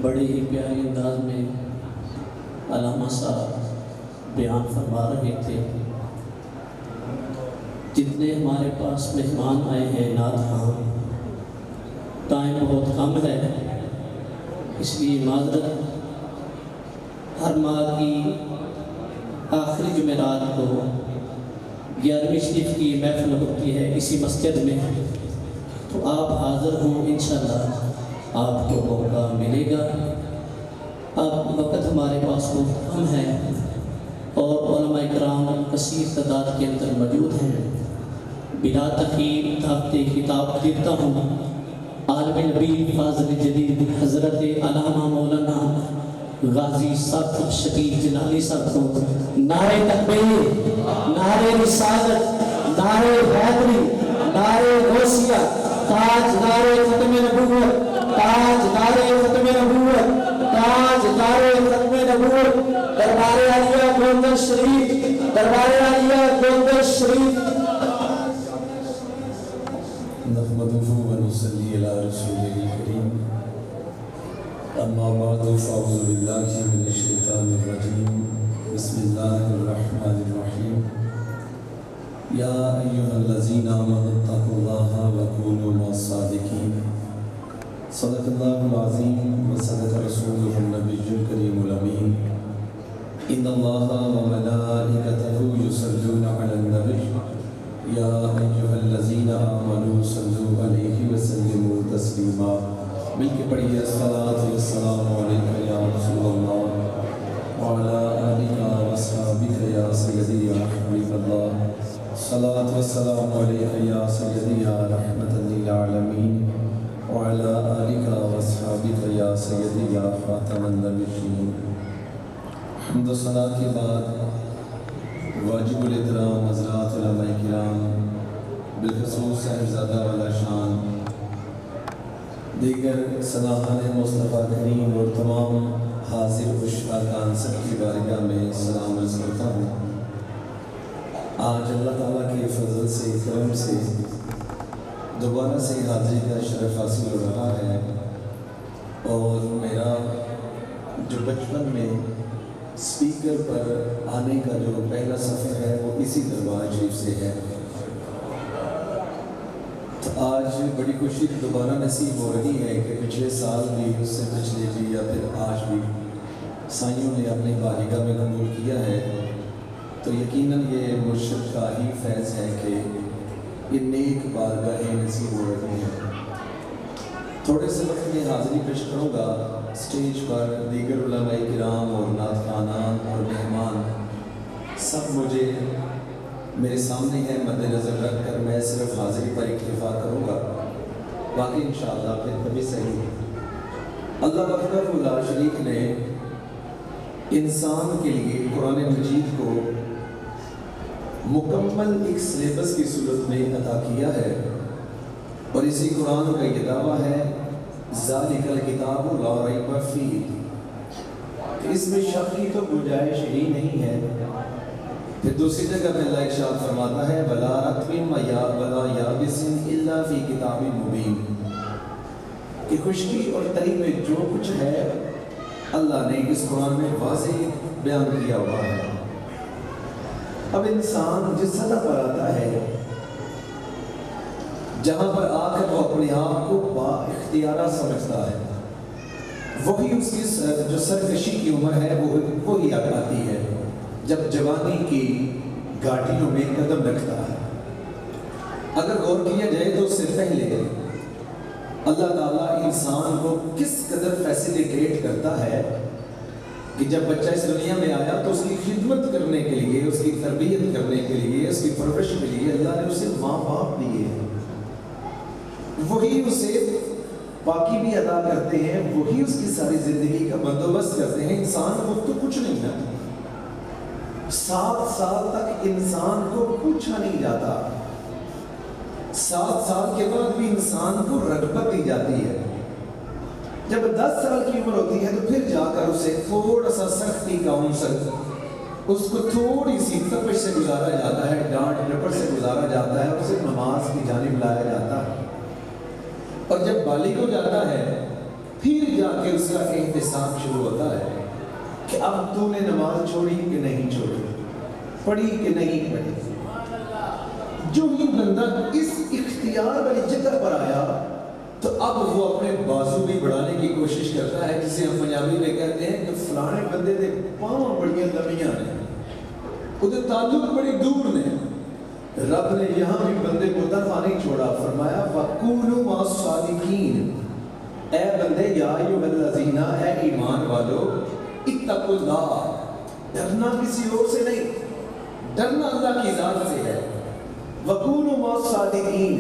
بڑے ہی پیارے انداز میں علامہ صاحب بیان فرما رہے تھے۔ جتنے ہمارے پاس مہمان آئے ہیں نعت خواں، ٹائم بہت کم ہے، اس لیے معذرت۔ ہر ماہ کی آخری جمعرات کو 11ویں شریف کی محفل ہوتی ہے اسی مسجد میں، تو آپ حاضر ہوں، انشاءاللہ آپ کو موقع ملے گا۔ اب وقت ہمارے پاس بہت کم ہے اور علماء کرام کثیر تعداد کے اندر موجود ہیں۔ بلا تاخیر دعوت خطاب دیتا ہوں عالم نبی فاضل جدید حضرت علامہ مولانا غازی ثاقب شکیل جلالی صاحب کو نعرہ تکبیر، نعرہ رسالت، نعرہ حیدری، نعرہ غوثیہ، تاج نعرہ ختم نبوت، تاج نعرہ ختم نبوت، تاج نعرہ ختم نبوت، دربار عالیہ گوندر شریف، دربار عالیہ گوندر شریف۔ نحمده ونصلي على رسوله الكريم اما بعد فاعوذ بالله من الشيطان الرجيم بسم الله الرحمن الرحيم يا ايها الذين امنوا اتقوا الله وكونوا مع الصادقين صدق الله العظيم وصدق رسوله النبي الكريم الامين ان الله وملائكته يصلون على النبي یا ایھا الذین آمنوا صلوا علیہ وسلموا تسلیما۔ مل کے پڑھیے الصلاۃ والسلام علیک یا رسول اللہ وعلی آلک واصحابک یا سیدی یا حبیب اللہ، الصلاۃ والسلام علیک یا سیدی یا رحمۃ للعالمین وعلی آلک واصحابک یا سیدی یا خاتم النبیین۔ حمد و ثنا کے بعد واجب الاحترام حضرات علماء کرام، بالخصوص صاحبزادہ والا شان، دیگر سناحان مصطفیٰ کریم اور تمام حاضر اشفاقان سب کی بارگاہ میں سلام عرض کرتا ہوں۔ آج اللہ تعالیٰ کے فضل سے کرم سے دوبارہ سے حاضری کا شرف حاصل ہو رہا ہے، اور میرا جو بچپن میں اسپیکر پر آنے کا جو پہلا سفر ہے وہ اسی دربار شریف سے ہے۔ تو آج بڑی خوشی دوبارہ نصیب ہو رہی ہے کہ پچھلے سال بھی، اس سے پچھلے بھی، یا پھر آج بھی سائیوں نے اپنی بارگاہ میں قبول کیا ہے، تو یقیناً یہ مرشد کا ہی فیض ہے کہ یہ نیک بارگاہیں نصیب ہو رہی ہیں۔ تھوڑے سے وقت میں حاضری پیش کروں گا۔ اسٹیج پر دیگر علماء کرام اور نعت خوانان اور مہمان سب مجھے میرے سامنے ہیں، مد نظر رکھ کر میں صرف حاضری پر اکتفا کروں گا، باقی انشاءاللہ پھر کبھی صحیح۔ اللہ وحدہ لا شریک نے انسان کے لیے قرآن مجید کو مکمل ایک سلیبس کی صورت میں عطا کیا ہے، اور اسی قرآن کا یہ دعویٰ ہے ذالک الکتاب لا ریب فیہ، کہ اس میں شک کی تو گنجائش ہی نہیں ہے۔ پھر دوسری جگہ میں اللہ ارشاد فرماتا ہے ولا رطب ولا یابس الا فی کتاب مبین، کہ خشکی اور تری میں جو کچھ ہے اللہ نے اس قرآن میں واضح بیان کیا ہوا ہے۔ اب انسان جس سطح پر آتا ہے، جہاں پر آ کر وہ اپنے آپ کو با اختیارہ سمجھتا ہے، وہی اس کی جو سرکشی کی عمر ہے وہی آتی ہے جب جوانی کی گھاٹیوں میں قدم رکھتا ہے۔ اگر غور کیا جائے تو اس سے پہلے اللہ تعالیٰ انسان کو کس قدر فیسیلیٹیٹ کرتا ہے کہ جب بچہ اس دنیا میں آیا تو اس کی خدمت کرنے کے لیے، اس کی تربیت کرنے کے لیے، اس کی پرورش کے لیے اللہ نے اسے ماں باپ دیے ہیں، وہی اسے باقی بھی ادا کرتے ہیں، وہی اس کی ساری زندگی کا بندوبست کرتے ہیں۔ انسان کو تو کچھ نہیں ہے، 7 سال تک انسان کو پوچھا نہیں جاتا، 7 سال کے بعد بھی انسان کو رغبت دی جاتی ہے۔ جب 10 سال کی عمر ہوتی ہے تو پھر جا کر اسے تھوڑا سا سختی کا عنصر، اس کو تھوڑی سی تپش سے گزارا جاتا ہے، ڈانٹ ڈپٹ سے گزارا جاتا ہے، اور اسے نماز کی جانب لایا جاتا ہے۔ اور جب بالغ ہو جاتا ہے پھر جا کہ اس کا احتساب شروع ہوتا ہے کہ اب تو نے نماز چھوڑی کہ نہیں چھوڑی، پڑھی کہ نہیں پڑھی۔ جو ہی بندہ اس اختیار والی جگہ پر آیا تو اب وہ اپنے بازو بھی بڑھانے کی کوشش کرتا ہے، جسے ہم پنجابی میں کہتے ہیں کہ فلانے بندے دے پاؤں بڑی لمیاں نے، وہ تعلق بڑی دور نے۔ رب نے یہاں بھی بندے کو دفعہ نہیں چھوڑا، فرمایا وَقُولُوا مَعَ الصَّادِقِينَ، اے بندے یا ایھا الذین، اے ایمان والو، اتقوا اللہ، ڈرنا کسی اور سے نہیں، ڈرنا اللہ کی ذات سے ہے۔ وَقُولُوا مَعَ الصَّادِقِينَ،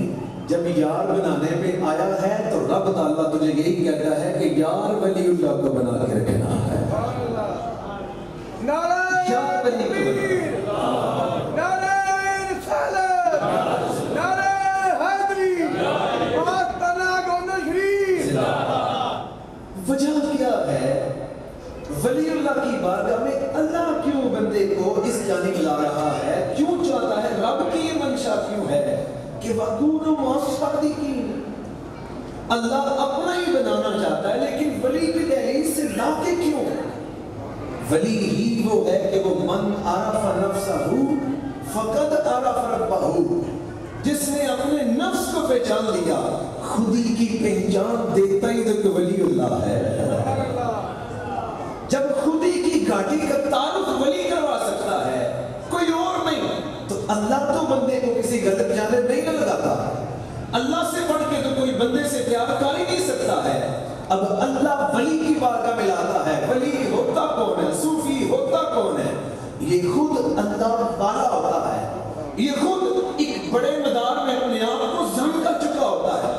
جب یار بنانے پہ آیا ہے تو رب تعالیٰ تجھے یہی کہتا ہے کہ یار ولی اللہ کو بنا کے رکھنا ہے، یار ولی کو بنا۔ وجہ کیا ہے؟ ولی اللہ کی بارگاہ میں اللہ کیوں بندے کو اس جانب لا رہا ہے، کیوں چاہتا ہے، رب کی یہ منشا کیوں ہے کہ وَقُولُوا مَعَ الصَّادِقِينَ، اللہ اپنا ہی بنانا چاہتا ہے لیکن ولی بھی دہلیز سے لا کے کیوں؟ ولی ہی وہ ہے کہ وہ من عرف نفسہ فقد عرف ربہ، جس نے اپنے نفس کو پہچان لیا، خودی کی پہچان دیتا ہی تو ولی اللہ ہے۔ جب خودی کی گاڑی کا تعلق ولی کروا سکتا ہے کوئی اور نہیں، تو اللہ تو بندے کو کسی غلط جانب نہیں لگاتا، اللہ سے بڑھ کے تو کوئی بندے سے پیار کر ہی نہیں سکتا ہے۔ اب اللہ ولی کی بارگاہ میں لاتا ہے، ولی ہوتا کون ہے، صوفی ہوتا کون ہے؟ یہ خود اللہ والا ہوتا ہے، یہ خود ایک بڑے مدار میں اپنے آپ کو ضم کر چکا ہوتا ہے۔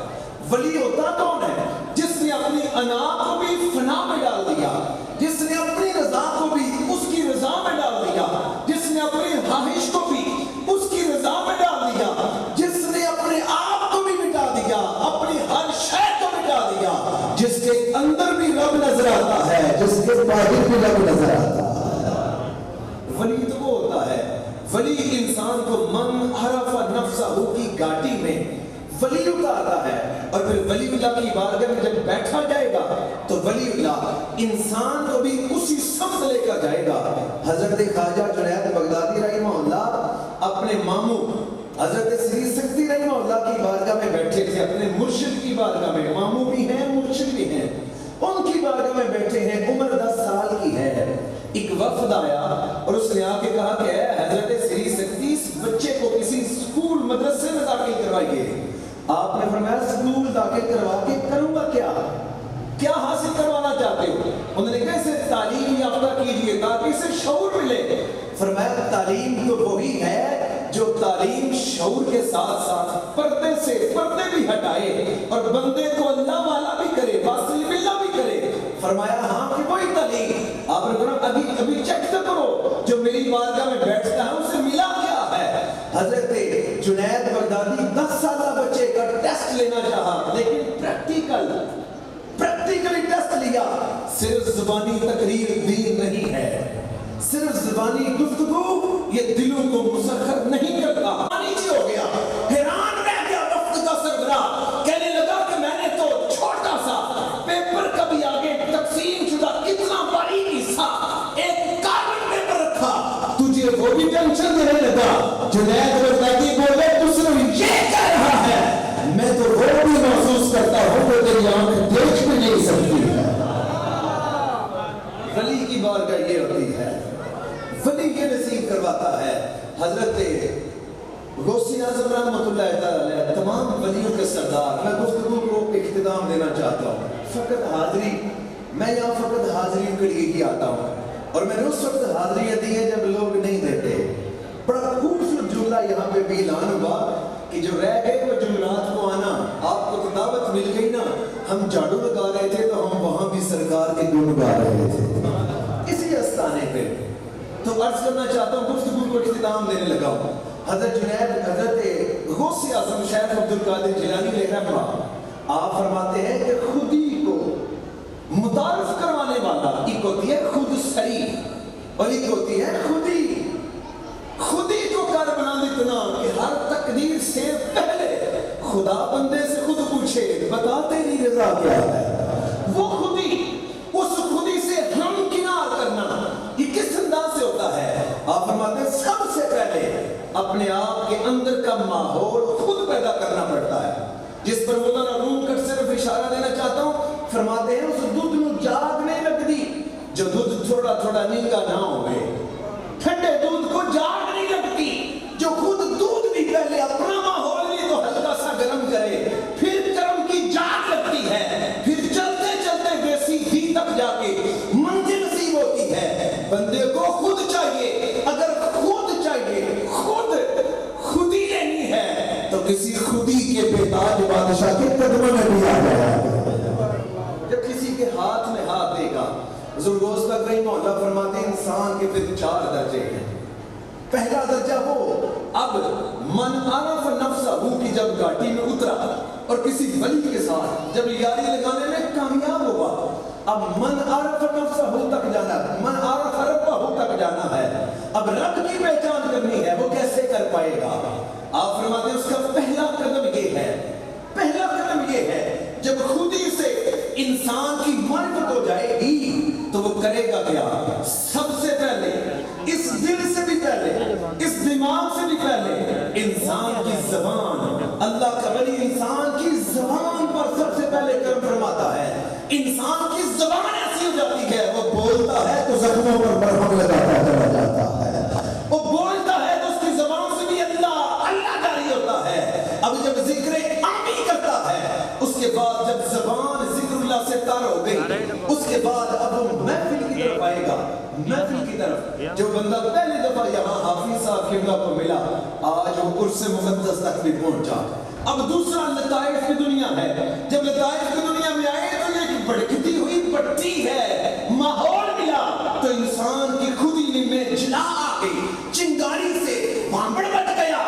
ولی ہوتا کون ہے؟ جس نے اپنی انا کو بھی فنا میں ڈال دیا، جس نے اپنی رضا کو بھی اس کی رضا میں ڈال دیا، جس نے اپنی خواہش کو بھی اس کی رضا میں ڈال دیا، جس نے اپنے آپ کو بھی مٹا دیا، اپنی ہر شے کو مٹا دیا، جس کے اندر بھی رب نظر آتا ہے، جس کے باہر بھی رب نظر آتا ہے۔ ولی تو وہ ہوتا ہے، ولی انسان کو من عرف نفسہ کی گاڑی میں ولی اتارتا ہے، اور پھر ولی اللہ کی بارگاہ میں جب بیٹھا جائے گا تو ولی اللہ انسان کو بھی اسی سمت لے کر جائے گا۔ حضرت خواجہ جنید بغدادی رحمہ اللہ اپنے ماموں حضرت سری سکتی رحمہ اللہ کی بارگاہ میں بیٹھے تھے، اپنے مرشد کی بارگاہ میں، ماموں بھی ہیں مرشد بھی ہیں، ان کی بارگاہ میں بیٹھے ہیں، عمر 10 سال کی ہے۔ ایک وفد آیا اور اس نے آ کے کہا کہ اے حضرت سری سکتی، اس بچے کو کسی اسکول مدرسے میں داخل کروائیے۔ آپ نے فرمایا اسکول داخل کروا کے کروں گا کیا حاصل کروانا چاہتے ہو؟ انہوں نے کہا اسے تعلیم یافتہ کیجئے تاکہ اسے شعور ملے۔ فرمایا تعلیم تو وہی ہے جو تعلیم شعور کے ساتھ ساتھ پردے سے پردے بھی ہٹائے اور بندے کو اللہ والا بھی کرے، واصل باللہ بھی کرے۔ فرمایا ہاں کہ وہی تعلیم۔ آپ نے کہا ابھی چیک تو کرو جو میری بارگاہ میں بیٹھتا ہے اسے ملا کیا ہے۔ حضرت جنید بغدادی 10 سالہ بچے کا ٹیسٹ لینا چاہا، لیکن پریکٹیکلی ٹیسٹ لیا، صرف زبانی تقریر دین نہیں ہے، صرف زبانی گفتگو یہ دلوں کو مسخر نہیں کرتا۔ نیچے ہو گیا، حیران رہ گیا وقت کا سربراہ، کہنے لگا کہ میں نے تو چھوٹا سا پیپر کا بھی آگے تقسیم شدہ کتنا باریک حصہ ایک کاربن پیپر رکھا، تجھے وہ بھی ٹینشن دینے لگا۔ جنید بغدادی بولے دوسروں یہ کہہ رہا ہے، میں تو وہ بھی محسوس کرتا ہوں جو تیری آنکھ دیکھ بھی نہیں سکتی ہے۔ ولی کی بارگاہ یہ ہوتی ہے، ولی یہ نصیب کرواتا ہے۔ حضرت غوث اعظم رحمۃ اللہ تعالی تمام ولیوں کے سردار، میں گفتگو کو اختتام دینا چاہتا ہوں۔ فقط حاضری، میں یہاں فقط حاضری کے لیے ہی آتا ہوں، اور میں نے اس وقت حاضریاں دی ہیں جب لوگ نہیں دیتے۔ بڑا خوبصورت جملہ یہاں پہ بھی اعلان ہوا کہ جو رہ گئے وہ جمعرات کو آنا، آپ کو دعوت مل گئی نا، ہم جھاڑو لگا رہے تھے تو ہم وہاں بھی سرکار کے گن گا رہے تھے اسی استانے پہ۔ تو عرض کرنا چاہتا ہوں، گفتگو کو اختتام دینے لگا ہوں۔ حضرت غوث اعظم شیخ عبد القادر جیلانی رحمہ اللہ، آپ فرماتے ہیں کہ خودی کو متعارف کروانے والا ایک ہوتی ہے خود سری اور ایک ہوتی ہے خودی کو کر بنا اتنا کہ ہر تقدیر سے پہلے خدا بندے سے خود پوچھے بتا تیری رضا کیا ہے۔ وہ خودی دودھ نو جاگ نہیں لگتی جو دودھ تھوڑا تھوڑا نیگا نہ ہوئے. ٹھنڈے دودھ کو جاگ نہیں لگتی جو خود دودھ بھی پہلے اپنا ماحول بھی تو ہلکا سا گرم کرے پھر گرم کی جاگ لگتی ہے. پھر چلتے چلتے دیسی گھی تک جا کے منزل نصیب ہوتی ہے. بندے کو خود چاہیے, اگر خود چاہیے خود ہی لینی ہے تو کسی خودی کے بیتاج بادشاہ کے قدموں میں بھی آ جائے. جب کسی کے ہاتھ میں ہاتھ دے گا, حضور غوث پاک رحمہ اللہ فرماتے ہیں انسان کے پھر 4 درجے ہیں. پہلا درجہ وہ اب من عرف نفسہ کی جب گاٹی میں اترا اور کسی ولی کے ساتھ جب یاری لگانے میں کامیاب ہوا, اب من عرف نفسہ تک جانا ہے, من عرف ربہ تک جانا ہے. اب رب کی پہچان کرنی ہے, وہ کیسے کر پائے گا؟ آپ فرماتے ہیں اس کا پہلا قدم یہ ہے جب خودی سے انسان کی معرفت ہو جائے گی تو وہ کرے گا کیا؟ سب سے پہلے اس دل سے بھی پہلے, اس دماغ سے بھی پہلے انسان کی زبان, اللہ کا ولی انسان کی زبان پر سب سے پہلے کرم فرماتا ہے. انسان کی زبان ایسی ہو جاتی ہے وہ بولتا ہے تو زخموں پر مرہم لگاتا چلا جاتا ہے, وہ بولتا ہے تو اس کی زبان سے بھی اللہ اللہ جاری ہوتا ہے. اب جب ذکر عامی کرتا ہے اس کے بعد جب زبان ذکر اللہ سے تر ہو گئی اس کے بعد اب وہ محفل کی طرف آئے گا. محفل کی طرف جو بندہ پہلی دفعہ یہاں حافظ صاحب قبلہ کو ملا آج وہ عرص مقدس تک بھی پہنچا. اب دوسرا لطائف کی دنیا ہے. جب لطائف کی دنیا میں آئے تو یہ بڑکتی ہوئی پٹی ہے, ماحول ملا تو انسان کی خودی میں جلا آ گئی, چنگاری سے بامبڑ بٹ گیا.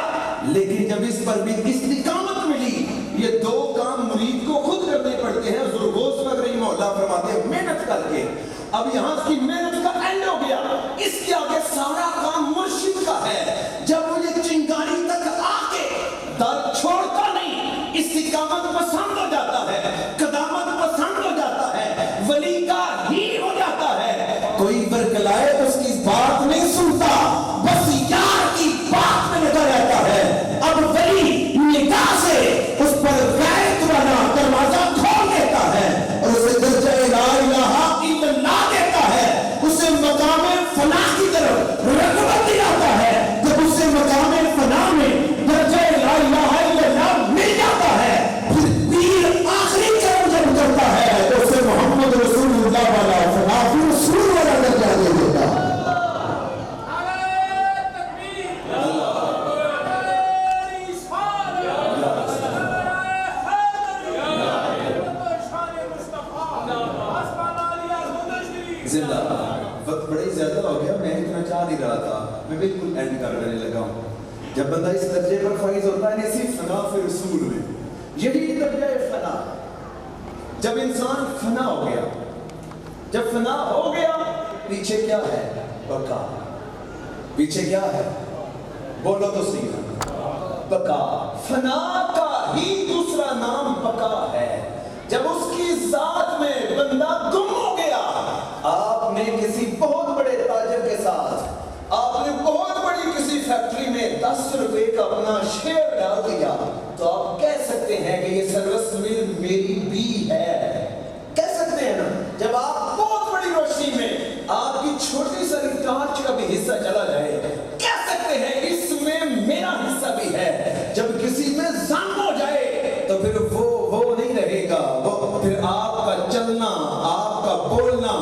لیکن جب اس پر بھی استقامت ملی, یہ 2 کام مرید کو خود کرنے پڑتے ہیں. حضور غوث پاک رحمہ اللہ فرماتے ہیں محنت کر کے اب یہاں کی محنت کا اینڈ ہو گیا, اس کے آگے سارا کام مرشد کا ہے. جب وہ یہ چنگاری تک آ کے در چھوڑتا نہیں, استقامت پسند ہو جاتا ہے, قدامت پسند ہو جاتا ہے, ولی کا ہی ہو جاتا ہے. کوئی برکلائے اس کی بات نہیں سنتا, بس یار کی بات میں لگا رہتا ہے. اب ولی نگاہ سے اس پر غیرت والا دروازہ کھول دیتا ہے اور اسے درجہ لا الہ الا اللہ دیتا ہے, اسے مقام فلاح کی طرف رغبت دلاتا ہے. جب اسے مقام فلاح میں درجہ لا الہ الا اللہ مل جاتا ہے پھر پیر آخری کرم جب کرتا ہے تو اسے محمد رسول اللہ والا فلاح رسول والا درجہ دے دیتا. زندہ وقت بڑے زیادہ ہو گیا, میں اتنا چاہ نہیں رہا تھا, میں بالکل اینڈ کرنے لگا ہوں. جب بندہ اس درجے پر فائز ہوتا ہے اسی فنا فی رسول میں, یہی درجہ فنا. جب انسان فنا ہو گیا, جب فنا ہو گیا پیچھے کیا ہے؟ بقا. پیچھے کیا ہے؟ بولو تو صحیح, بقا. فنا کا ہی دوسرا نام بقا ہے. جب اس کی ذات میں بندہ گم ہو گیا, آپ نے کسی بہت بڑے تاجر کے ساتھ, آپ نے بہت بڑی کسی فیکٹری میں 10 روپے کا اپنا شیئر ڈال دیا تو آپ کہہ سکتے ہیں کہ یہ سروس مل میری بھی ہے, کہہ سکتے ہیں نا. جب آپ بہت بڑی روشنی میں آپ کی چھوٹی ساری ٹارچ کا بھی حصہ چلا جائے کہہ سکتے ہیں اس میں میرا حصہ بھی ہے. جب کسی میں ضم ہو جائے تو پھر وہ نہیں رہے گا, وہ پھر آپ کا چلنا, آپ کا بولنا,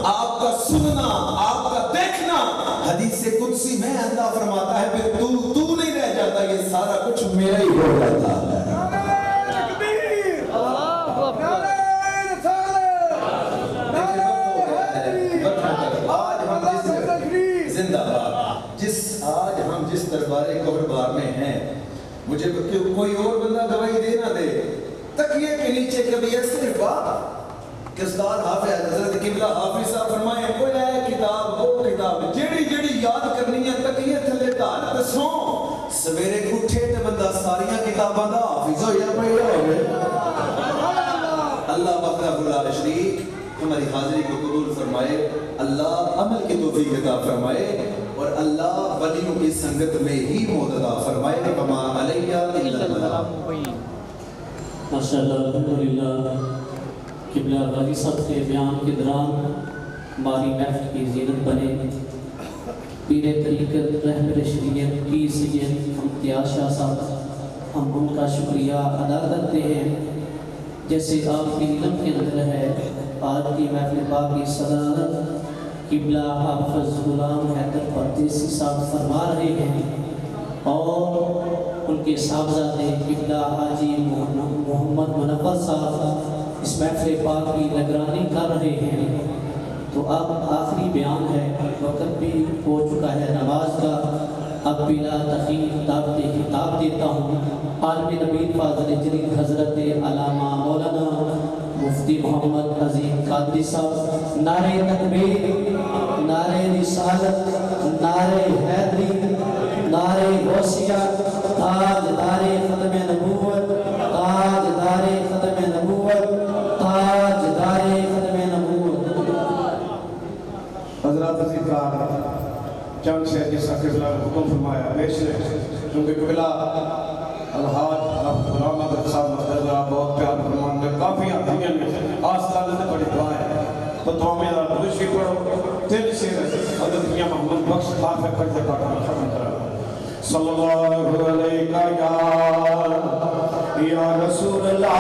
آپ کا سننا, آپ کا دیکھنا. حدیث قدسی میں اللہ فرماتا ہے پھر تو نہیں رہ جاتا, یہ سارا کچھ میرا ہی ہو جاتا ہے. زندہ باد. آج ہم جس دربار کوہربار میں ہیں, مجھے کوئی اور بندہ گواہی دے نہ دے, تکیے کے نیچے کبھی ایسے بات کہ استاد حافظ حضرت قبلہ حافظ صاحب فرمائے کوئی ہے کتاب وہ کتاب جیڑی یاد کرنی ہے تکیے تھلے ڈال تے سو سویرے اٹھے تے بندہ ساریاں کتاباں دا حافظ ہو یا پڑھیا ہوے. اللہ وحدہ لا شریک ہماری حاضری کو قبول فرمائے, اللہ عمل کی توفیق عطا فرمائے اور اللہ ولیوں کی سنگت میں ہی موت عطا فرمائے. وما علیہ الا البلاغ. ماشاءاللہ الحمدللہ قبلہ غازی صاحب کے بیان کے دوران ہماری محفل کی زینت بنے پیر طریقت رہبر شریعت کی سید امتیاز شاہ صاحب، ہم ان کا شکریہ ادا کرتے ہیں۔ جیسے آپ کی علم کے اندر ہے، آج کی محفل پاک کی صدارت قبلہ حافظ غلام حیدر پردیسی صاحب فرما رہے ہیں، اور ان کے صاحبزادے قبلہ حاجی محمد منور صاحب اس محفل پاک کی نگرانی کر رہے ہیں۔ تو اب آخری بیان ہے، وقت بھی ہو چکا ہے نماز کا، اب بلا تخیر دعوت خطاب دیتا ہوں عالم نبی فاضل جلیل حضرت علامہ مولانا مفتی محمد عظیم قادری صاحب۔ نعرہ تکبیر، نعرہ رسالت، نعرہ حیدری، نعرہ غوثیہ، تاجدار ختم نبوت، تاجدار ختم نبوت، تاجدار ختم نبوت۔ حضرات عزیز چند سے جیسا قبلہ حکم فرمایا پیش لے، کیونکہ قبلہ الحاج غلام احمد صاحب مقدرہ بہت پیار فرمان میں کافی آدھیاں میں آستان سے بڑی دعائیں ہیں، تو دعا میں اللہ بلشی پڑھو دل سے حضرت میاں محمد بخش خافہ پڑھتے پاکا محمد صلی اللہ علیہ یا رسول اللہ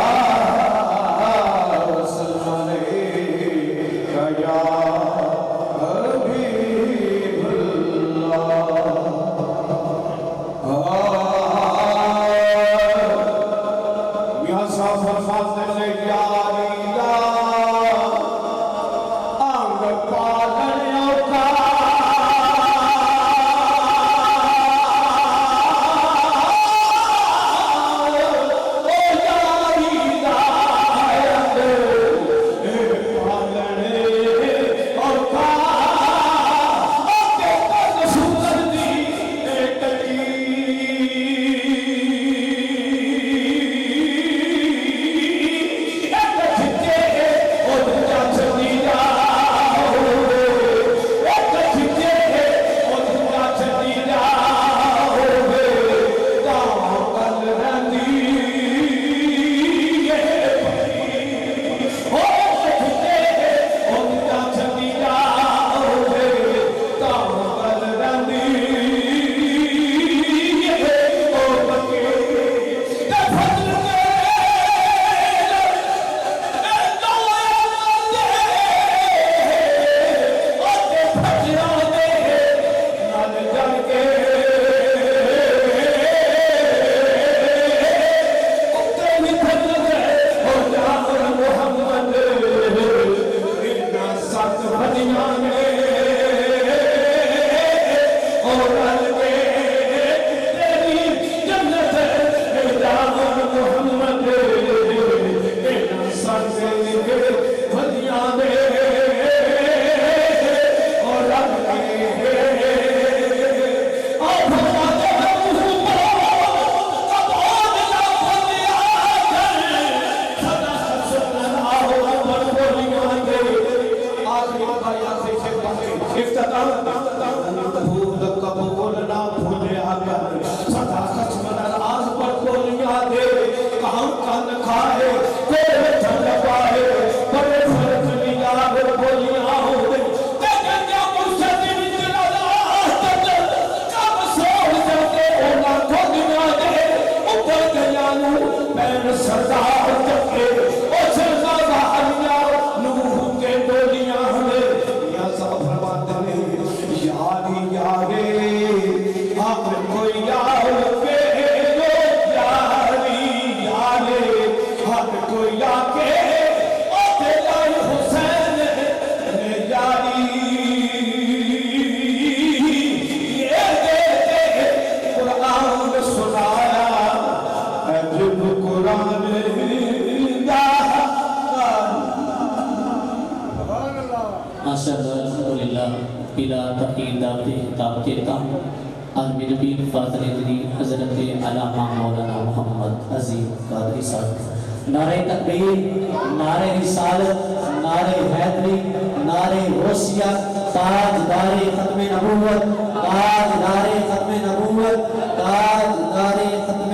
وسلم علیہ یا نعرہ تکبیر، نعرہ رسالت، نعرہ حیدری، نعرہ غوثیہ، تاجدار ختم نبوت، تاجدار ختم نبوت، تاجدار ختم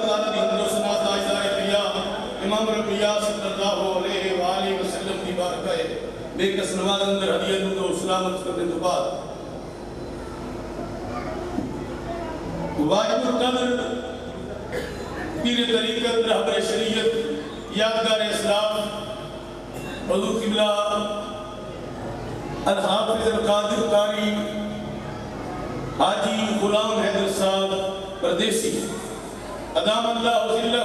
تعالیٰ دی حمد و ثنا تاجدار قیام امام ربیہ صلی اللہ علیہ وآلہ وسلم دی بارکہ بے کس نماز اندر ہدیہ درود و سلامت کرنے تو بعد واجب القدر پیر طریقت رہبر شریعت یادگار اسلام حضور قبلہ الحافظ القادر قاری حاجی غلام حیدر صاحب پردیسی ادام اللہ ذلہ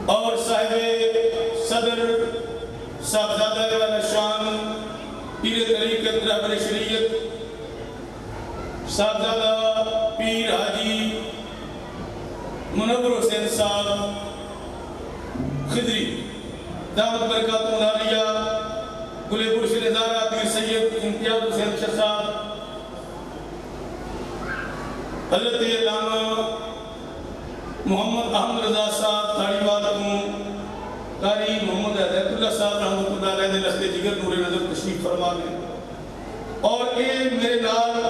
اور صاحب صدر صاحبزادہ والا شان پیر طریقت رہبر شریعت صاحبزادہ پیر حاجی منور حسین صاحب خدری دعوت برکات مداریہ گلے پور شرزارہ پیر سید امتیاز حسین شاہ صاحب حضرت علامہ محمد احمد رضا صاحب تھاڑی والوں قاری محمد ہدایت اللہ صاحب رحمۃ اللہ علیہ لخت جگر نور نظر تشریف فرما لیں اور اے میرے نال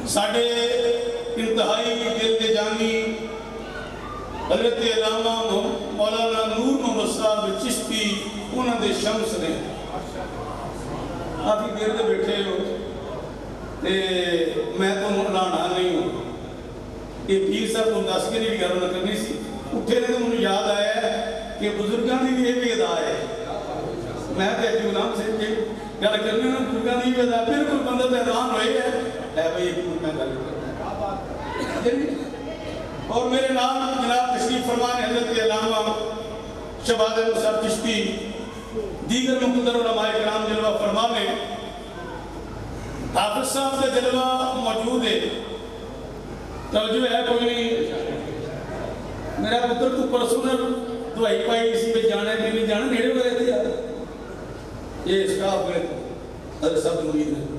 ساڑھے انتہائی دل دے جانی حضرت علامہ مولانا نور محمد صاحب چشتی انہوں دے شمس نے کافی دیر دے بیٹھے ہو تے میں تو لانا نہیں ہوں یہ پیر صاحب کو دس کے نہیں بھی گھروں نہ کرنی سی اٹھے نے تو مجھے یاد آیا ہے کہ بزرگاں دی یہ بھی ادا ہے میں تے اجی غلام سے کہ گل کرنے نا بزرگاں دی بھی ادا بالکل بندہ تے حیران ہوئے ہے بھائی ایک میں گل کرنا اور میرے نام جناب تشریف فرمان حضرت علامہ شہباز احمد صاحب چشتی دیگر مقتدر علماء کرام جلوہ فرمانے حافظ صاحب کا جلوہ موجود ہے توجہ ہے کوئی نہیں میرا پتر تو پرسنل دوائی پائی اسی پہ جانا ہے نہیں جانا نیڑے ہوئے رہتے یار یہ اسٹاف میں حضرت صاحب مرید ہے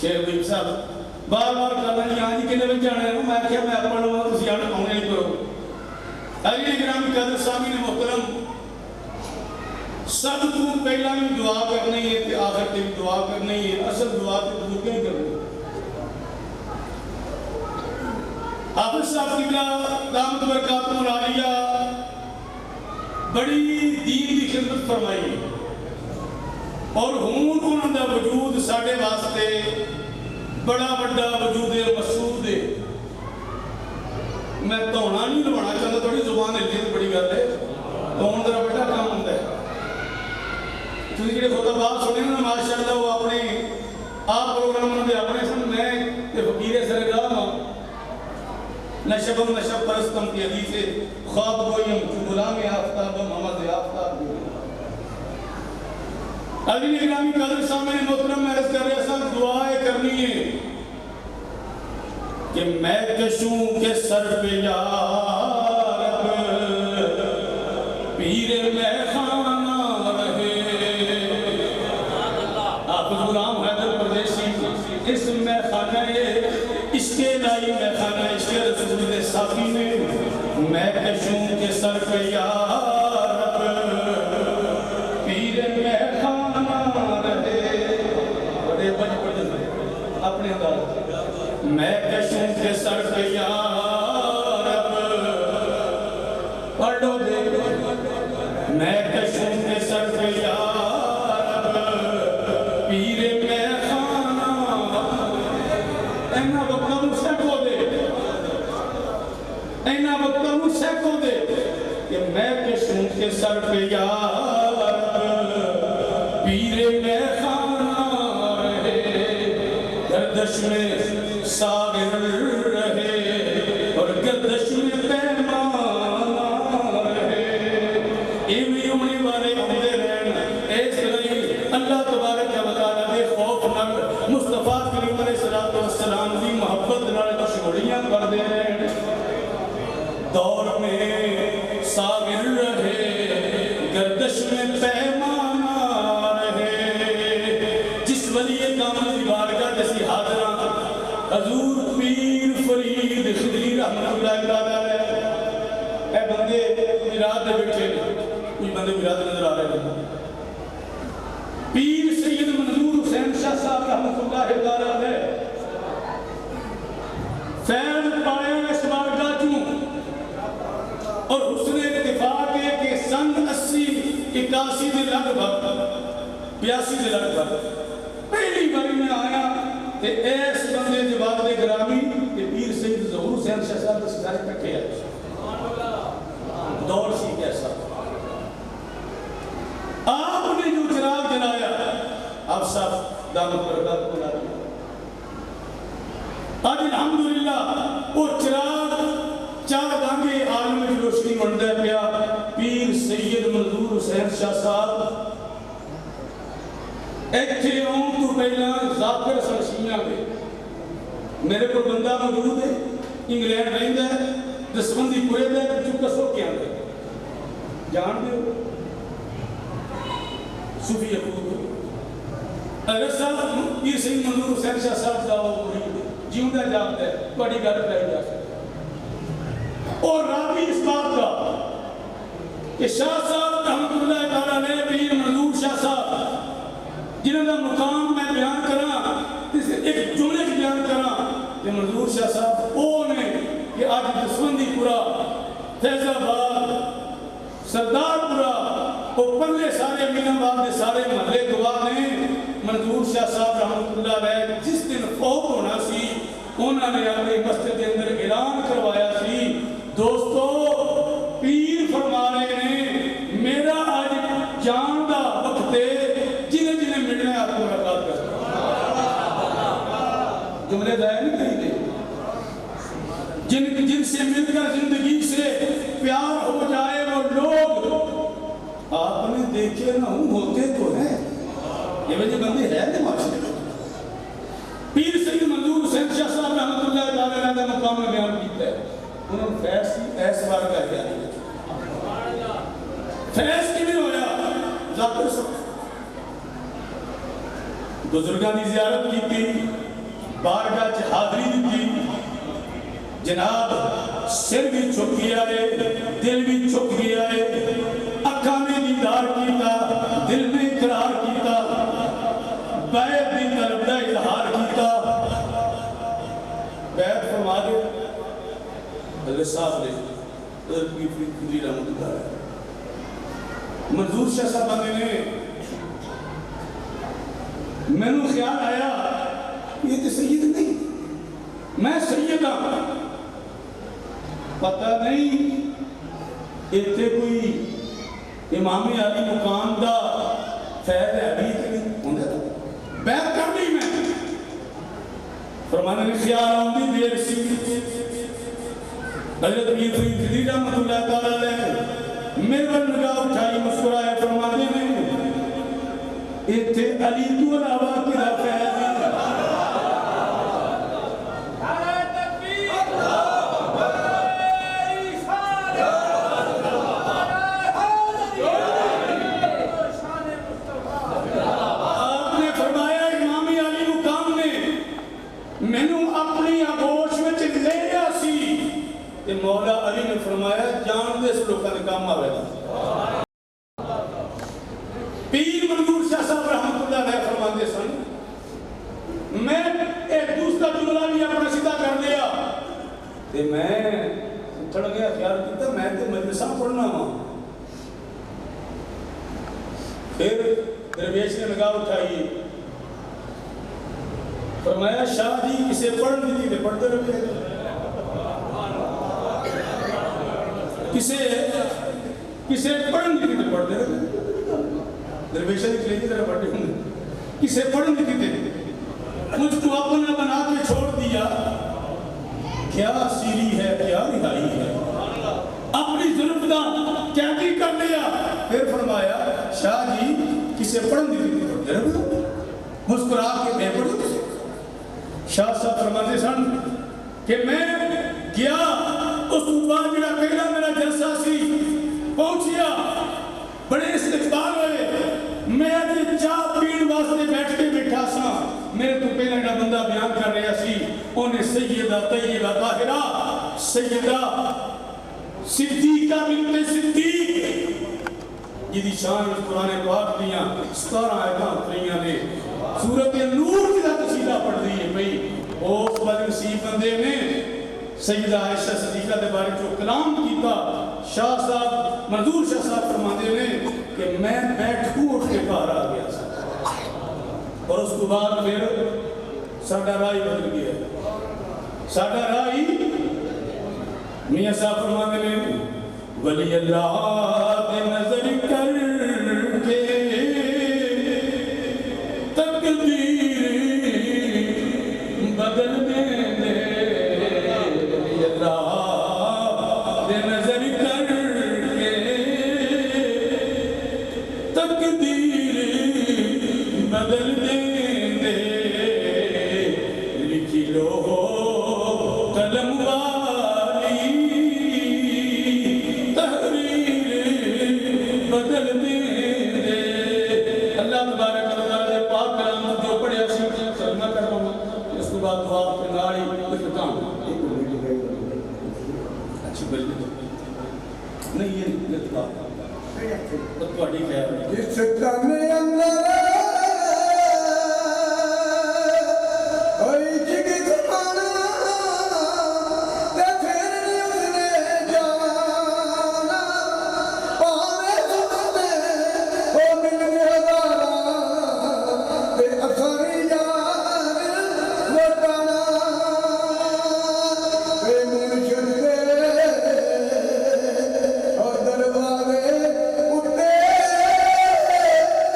شیخ وحید صاحب بار بار کرنا نہیں آج کنے میں جانا ہے میں کیا میں اپنا ہوں تسی آنے پاؤنے نہیں کرو علی گرامی قدر سامین محترم سب تو پہلا بھی دعا کرنی ہے کہ آخر تے بھی دعا کرنی ہے اصل دعا تے بزرگیں ہی کرنی ہے حافظ صاحب قبلہ دامت برکات مولالیہ بڑی دین کی خدمت فرمائی اور ہون انہوں دا وجود ساڑھے واسطے بڑا بڑا وجود مسعود ہے میں تونا نہیں لوانا چاہتا تھوڑی زبان ہے بڑی گل ہے تون ذرا بڑا کام ہوتا ہے تو جڑے خطبات سنے نا ماشاءاللہ وہ اپنے آپ پروگرام دے اپنے سن میں تے فقیر سرگاہ نشب نشب پرستم کی حدیث خواب گویم جو غلام آفتاب محمد آفتاب علی گرامی قدر سامنے محترم میں عرض کر رہا سا دعائیں کرنی ہے کہ میں کشوں کے سر پہ یا رب پیر میں خانہ رہے حافظ غلام حیدر پردیسی اس میں خانہ عشق الہی میں خانہ عشق رسول صافی میں کشوں کے سر پہ یا رب پیر میں خانہ رہے بڑے بڑے بڑے اپنے انداز میں کشوں کے سر پہ یا رب پڑھو دے میں کشوں کے سر پہ یا رب پیر میں خانہ اینا وقتوں سیکھو دے اینا وقتوں سیکھو دے کہ میں کشوں کے سر پہ یا رب پیر میں خانہ رہے گردش میں ساغر رہے اور گردش میں پیمان رہے ایوی امنی والے ہوندے رہن ایس نہیں اللہ تبارک و تعالیٰ دے خوف نال مصطفیٰ کریم علیہ السلام دی محبت نال مشغولیاں کر دے رہن دور میں ساغر رہے گردش میں پیمان رہے جس ولی کامل دی بارگاہ جیسی حاضرہ حضور پیر فرید خدری رحمت اللہ تعالیٰ اے بندے میراد دے بیٹھے کوئی بندے میراد نظر آ رہے ہیں پیر سید منظور حسین شاہ صاحب رحمت اللہ تعالیٰ فیض پائے 81 ਦੇ ਲਗਭਗ 82 ਦੇ ਲਗਭਗ ਪਹਿਲੀ ਵਾਰੀ ਮੈਂ ਆਇਆ ਤੇ ਇਸ ਬੰਦੇ ਦੇ ਬਾਅਦ ਦੇ ਗ੍ਰਾਮੀ ਤੇ ਪੀਰ ਸਈਦ ਜ਼ਹੂਰ ਹੁਸੈਨ ਸ਼ਾਹ ਸਾਹਿਬ ਦੇ ਸਾਰੇ ਇਕੱਠੇ ਆਏ دور سی کیسا آپ نے جو چراغ جلایا آپ صاحب دامت برکات کو لایا آج الحمدللہ وہ چراغ چار دانگے عالم میں روشنی منڈا پیا پیر سید منظور حسین شاہ صاحب ایتھے ہوں تو پہلا ذاکر سرشیاں گئے میرے کو بندہ موجود ہے انگلینڈ رہندا ہے دسمندی پورے دے چکا سو کیا گئے جان دے صوفی یقود اگر صاحب یہ سید منظور حسین شاہ صاحب کا مرید جیوں دا جاب دے بڑی گھر پہ جا سکتے اور راوی اس بات کا کہ شاہ صاحب رحمت اللہ تعالیٰ علیہ پیر منظور شاہ صاحب جنہوں کا مقام میں بیان کرا ایک جملے کی بیان کرا کہ منظور شاہ صاحب وہ نے کہ آج دسمندی پورا فیض آباد سردار پورا وہ پلے سارے امین آباد کے سارے محلے دعا نے منظور شاہ صاحب رحمت اللہ علیہ جس دن فوت ہونا سی انہوں نے اپنی مسجد کے اندر اعلان کروایا سی دوستو پیر فرما رہے ہیں میرا آج جان دا وقت ہے جنہیں جنہیں ملنے آپ کو ملاقات کر جملے ضائع نہیں کہیں گے جن سے مل کر زندگی سے پیار ہو جائے وہ لوگ آپ نے دیکھے نہ ہوں ہوتے تو ہیں یہ وجہ بندی ہے نہیں معاشرے پیر سید منظور حسین شاہ صاحب رحمت اللہ تعالیٰ علیہ مقام میں بیان کیتا ہے انہوں نے فیض کی ایس بار کا کیا دیا فیض کی بھی ہویا ذاکر صاحب بزرگاں دی زیارت کی تھی بارگاہ چ حاضری دی جناب سر بھی چھک گیا ہے دل بھی چھک گیا ہے اکھاں میں دیدار کیتا دل میں اقرار کیتا بیعت بھی طلب دا اظہار کیتا بیعت فرما دے حضرت صاحب نے حضرت کی خدری رحمت اللہ ہے منظور شاہ صاحب نے میں نے خیال آیا یہ تو سید نہیں میں سید ہوں پتہ نہیں اتنے کوئی امام علی مقام دا فیض ابھی نہیں ہوندہ تھا بیعت کر لی میں فرمانے نے خیال آمدی دیر سی حضرت پیر فرید خدری رحمت اللہ تعالیٰ علیہ میرے پر نگاہ اٹھائی مسکرائے فرمانے نے اتنے علی تو علاوہ کی دا فیض مولا علی نے فرمایا جان دے اس لوگوں نے کام آوے گا پیر منظور شاہ صاحب رحمت اللہ علیہ فرماتے سن میں ایک دوسرا جملہ بھی اپنا سیدھا کر دیا کہ میں اٹھڑ گیا خیال کیتا میں تو مجلساں پڑھنا ہوں پھر درویش نے نگاہ اٹھائی فرمایا شاہ جی کسے پڑھن دیتی تھے پڑھتے رہے کسے پڑھن دیتی تھے پڑھتے رہے درویشہ کی کلیجی طرح پڑھتے ہوں کسے پڑھن دیتی تھے مجھ کو اپنا بنا کے چھوڑ دیا کیا سیری ہے کیا رہائی ہے اپنی ظلم دا کیا کی کر لیا پھر فرمایا شاہ جی کسے پڑھن دیتی تھے پڑھتے رہے مسکرا کے میں پڑھو کسے شاہ صاحب فرماتے سن کہ میں گیا اس بعد میرا پہلا میرا جلسہ سی پہنچیا بڑے استقبال ہوئے میں ابھی چاہ پین واسطے بیٹھ کے بیٹھا سا میرے تو پہلا ایڈا بندہ بیان کر رہا سی انہیں سیدہ طیبہ طاہرہ سیدہ صدیقہ بنت صدیق یہ شان قرآن پاک دیاں 17 آیتاں اتریاں نے سورت نور کی ذات سیدھا پڑھ دی ہے بھئی اس بدنصیب بندے نے سیدہ عائشہ صدیقہ دے بارے جو کلام کیتا شاہ صاحب منظور شاہ صاحب فرماتے ہیں کہ میں بیٹھوں اٹھ کے باہر آ گیا سا اور اس کو بعد پھر ساڈا راہ بدل گیا ساڈا راہ میاں صاحب فرماتے ہیں ولی اللہ دے نظر کر کے تقدیر بدل دے ولی اللہ دے نظر کر کے تقدیر بدل دے لکھی لو قلم بدل دے اللہ تبارک و تعالی دے پاک کلام جو پڑھیا سی سلمہ کر پاؤں اس کے بعد دعا کے نال ہی اختتام اچھی بلکہ نہیں یہ دعا تو تواڈی خیر جس تنے اندر اوئی جگ زمانہ تے پھر نہیں اس نے جانا پاوے سنے او ملنے ہزارہ تے اثری یار وٹانا تے مرشد دے اور دروازے اٹھتے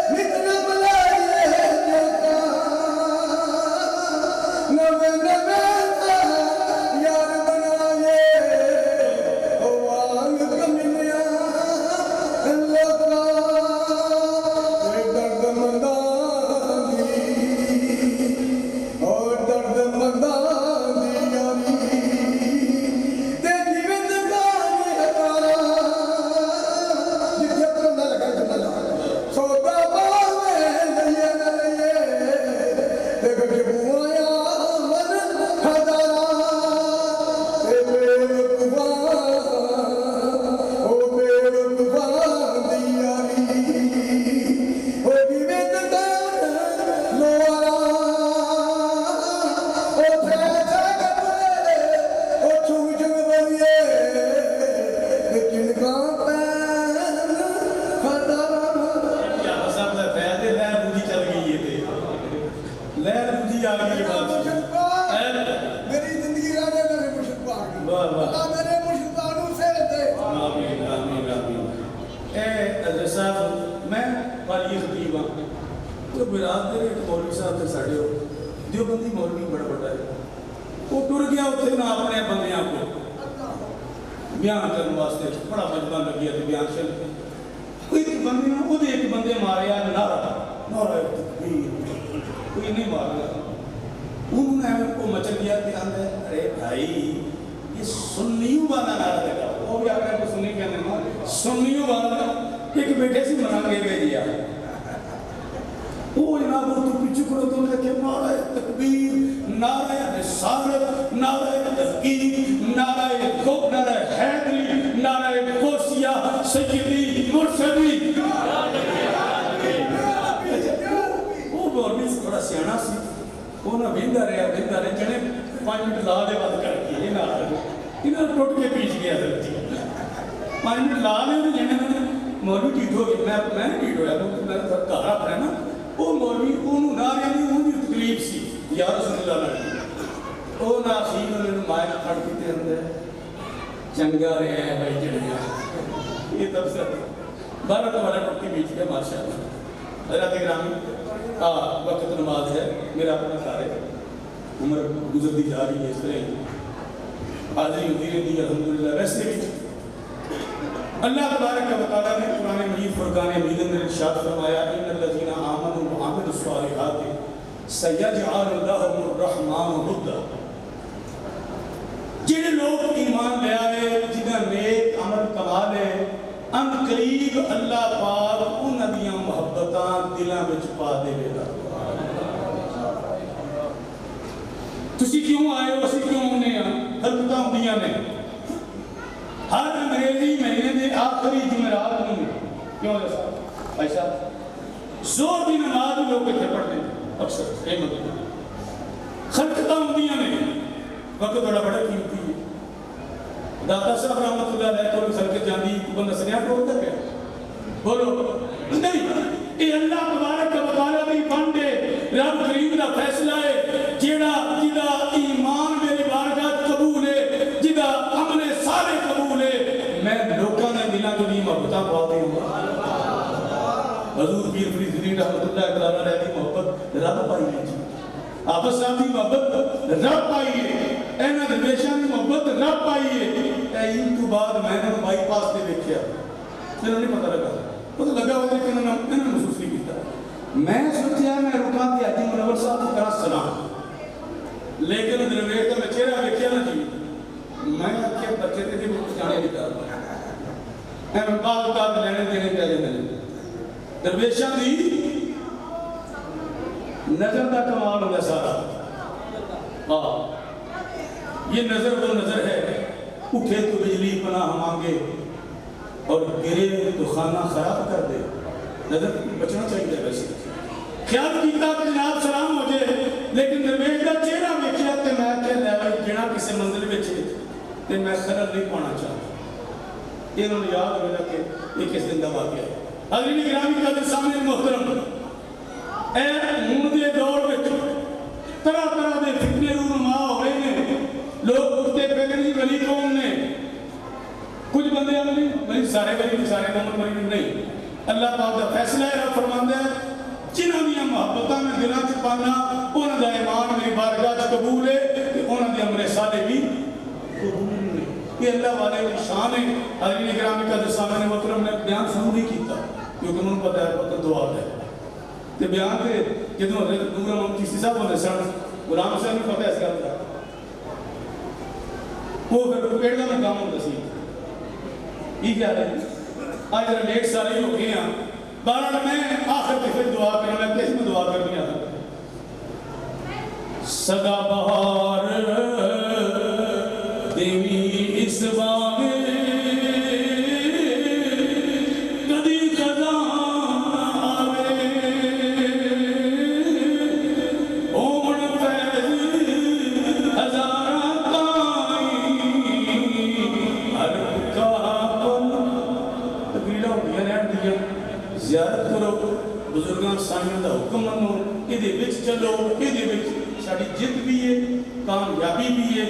نتنا بلائیے نوے نوے یار بنائے وانگ کمینیاں لوکا درد مندان دی اور درد مندان دی یاری تے جیویں دگانی ہتارا جتھے تو نہ لگا تو نہ لگا سودا باوے لئیے نہ لئیے تے گجبو آیا من ہزارا تے بے وقوفان دی یاری او جیویں دگان لوارا او پھیسا کپڑے او چوم چوم بولیے لیکن کہاں پین ہزارا کیا صاحب دا فیض ہے لہر بوجھی چل گئی ہے تے لہر بوجھی آ گئی بات میری زندگی رانے میرے مرشد پاک کی واہ واہ اللہ میرے مرشد پاک نو سے دے آمین آمین آمین اے حضرت صاحب میں والی خطیب ہاں تو برات دے ایک مولوی صاحب تے ساڈے ہو دیوبندی مولوی بڑا بڑا ہے وہ ٹر گیا اتنے نہ اپنے بندیاں کو بیان کرنے واسطے بڑا مجمع لگیا تے بیان چل کوئی ایک بندے نے وہ ایک بندے ماریا نعرہ تکبیر کوئی نہیں مارا انہوں نے کو مچل گیا کہ ارے بھائی یہ سنیوں والا نعرہ لگا وہ بھی اپنے کو سنی کہنے نا سنیوں والا ایک بیٹے سے منانگے بھیجیا وہ جناب تو پیچھے کرو تو نے کہ نعرہ تکبیر نعرہ رسالت نعرہ تحقیق نعرہ حیدری نعرہ غوثیہ سیدی مرشدی وہ مولوی سے بڑا سیانا سی وہ نہ بھیندا رہے جنے 5 منٹ لا دے بات کر کے یہ نہ انہاں ٹوٹ کے پیچ گیا سچی 5 منٹ لا دے جنے مولوی ٹھیک ہو گیا میں ٹھیک ہویا تو میں گھر اپنا نا وہ مولوی انہوں نہ رہی انہوں کی تکلیف سی یا رسول اللہ نے وہ نہ سین انہوں نے مائک کھڑ کیتے اندر چنگا رہے ہیں بھائی جڑیاں یہ تب سے بارہ تو بارہ ٹوٹ کے بیچ گیا ماشاءاللہ حضرت گرامی وقت نماز ہے میرا اپنا سارے عمر گزرتی جا رہی ہے اس طرح حاضری ہوتی رہتی ہے الحمدللہ ویسے بھی اللہ تبارک و تعالیٰ نے قرآن مجید فرقان حمید میں ارشاد فرمایا ان الذین آمنوا وعملوا الصالحات سیجعل لهم الرحمن ودا جن لوگ ایمان لے آئے جنہاں نیک عمل کمال ہے ان قریب اللہ پاک ان دیاں محبتاں دلاں وچ پا دے گا تسی کیوں آئے ہو اسی کیوں ہونے ہیں حرکتاں ہوندیاں نے ہر انگریزی مہینے دے آخری جمعرات میں کیوں ہے صاحب بھائی صاحب زور کی نماز لوگ اتنے پڑھتے ہیں اکثر یہ مطلب حرکتاں ہوندیاں نے وقت بڑا بڑا قیمتی ہے داتا صاحب رحمت اللہ علیہ کو سڑک جاندی بندہ سنیا کو ہوتا پیا بولو نہیں یہ اللہ تبارک و تعالیٰ دی بندے رب کریم دا فیصلہ ہے جیڑا جدا ایمان میری بارگاہ قبول ہے جدا عمل سارے قبول ہے میں لوکاں دے دلاں تو نہیں محبتاں پا دے ہوں حضور پیر فرید دین رحمت اللہ علیہ دی محبت رب پائی ہے آپس صاحب دی محبت رب پائی ہے اینا درویشاں دی محبت رب پائی ہے ان تو بعد میں نے بائی پاس دے دیکھیا پھر نہیں پتہ لگا وہ تو لگا ہوتا ہے کہ انہوں نے محسوس نہیں کیتا میں سوچیا میں رکان دی حاجی منور صاحب کو کرا سلام لیکن درویش کا میں چہرہ دیکھیا نہ جی میں آکھیا بچے تے بھی جانے نہیں کر میں بعد بعد لینے دینے پہ جانے درویشاں دی نظر دا کمال ہوتا سارا یہ نظر وہ نظر ہے اٹھے تو بجلی پناہ مانگے اور گرے تو خانہ خراب کر دے نظر بچنا چاہیے ویسے خیال کیتا کہ جناب سلام ہو جائے لیکن درویش کا چہرہ ویکھیا تے میں کہ لے بھائی جڑا کسی منزل وچ تے میں خلل نہیں پانا چاہتا انہوں نے یاد ہویا کہ یہ کس دن دا واقعہ ہے حضرین گرامی قدر سامنے محترم اے ہن دے دور وچ طرح طرح دے فتنے رونما ہو رہے ہیں لوگ اٹھتے پھرتے نہیں ولی قوم نے کچھ بندے عملی نہیں سارے ولی سارے قوم ولی نہیں اللہ پاک دا فیصلہ ہے رب فرماندا ہے جنہاں دی محبتاں میں دلاں وچ پانا انہاں دا ایمان میری بارگاہ وچ قبول ہے تے انہاں دے عمل صالح بھی قبول ہے یہ اللہ والے کی شان ہے حضرین کرام قدر سامنے محترم نے بیان شروع نہیں کیتا کیونکہ انہوں نے پتہ ہے وقت دعا ہے تے بیان تے جدوں حضرت نور محمد چشتی صاحب ہوندے سن غلام صاحب نے پتہ ہے اس گل دا وہ پھر پیڑ دا میں کام ہوتا سی یہ کیا ہے آج ذرا لیٹ سارے ہو گئے ہیں بہرحال میں آخر کی پھر دعا کرنا میں کس میں دعا کرنی آتا سدا بہار دیوی اس باغ کدی خزاں آوے اومن فیض ہزاراں تائیں ہر زیارت کرو بزرگان سائیاں دا حکم منو ایدے وچ چلو ایدے وچ ساڑی جت بھی ہے کامیابی بھی ہے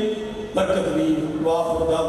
برکت بھی ہے واہ خدا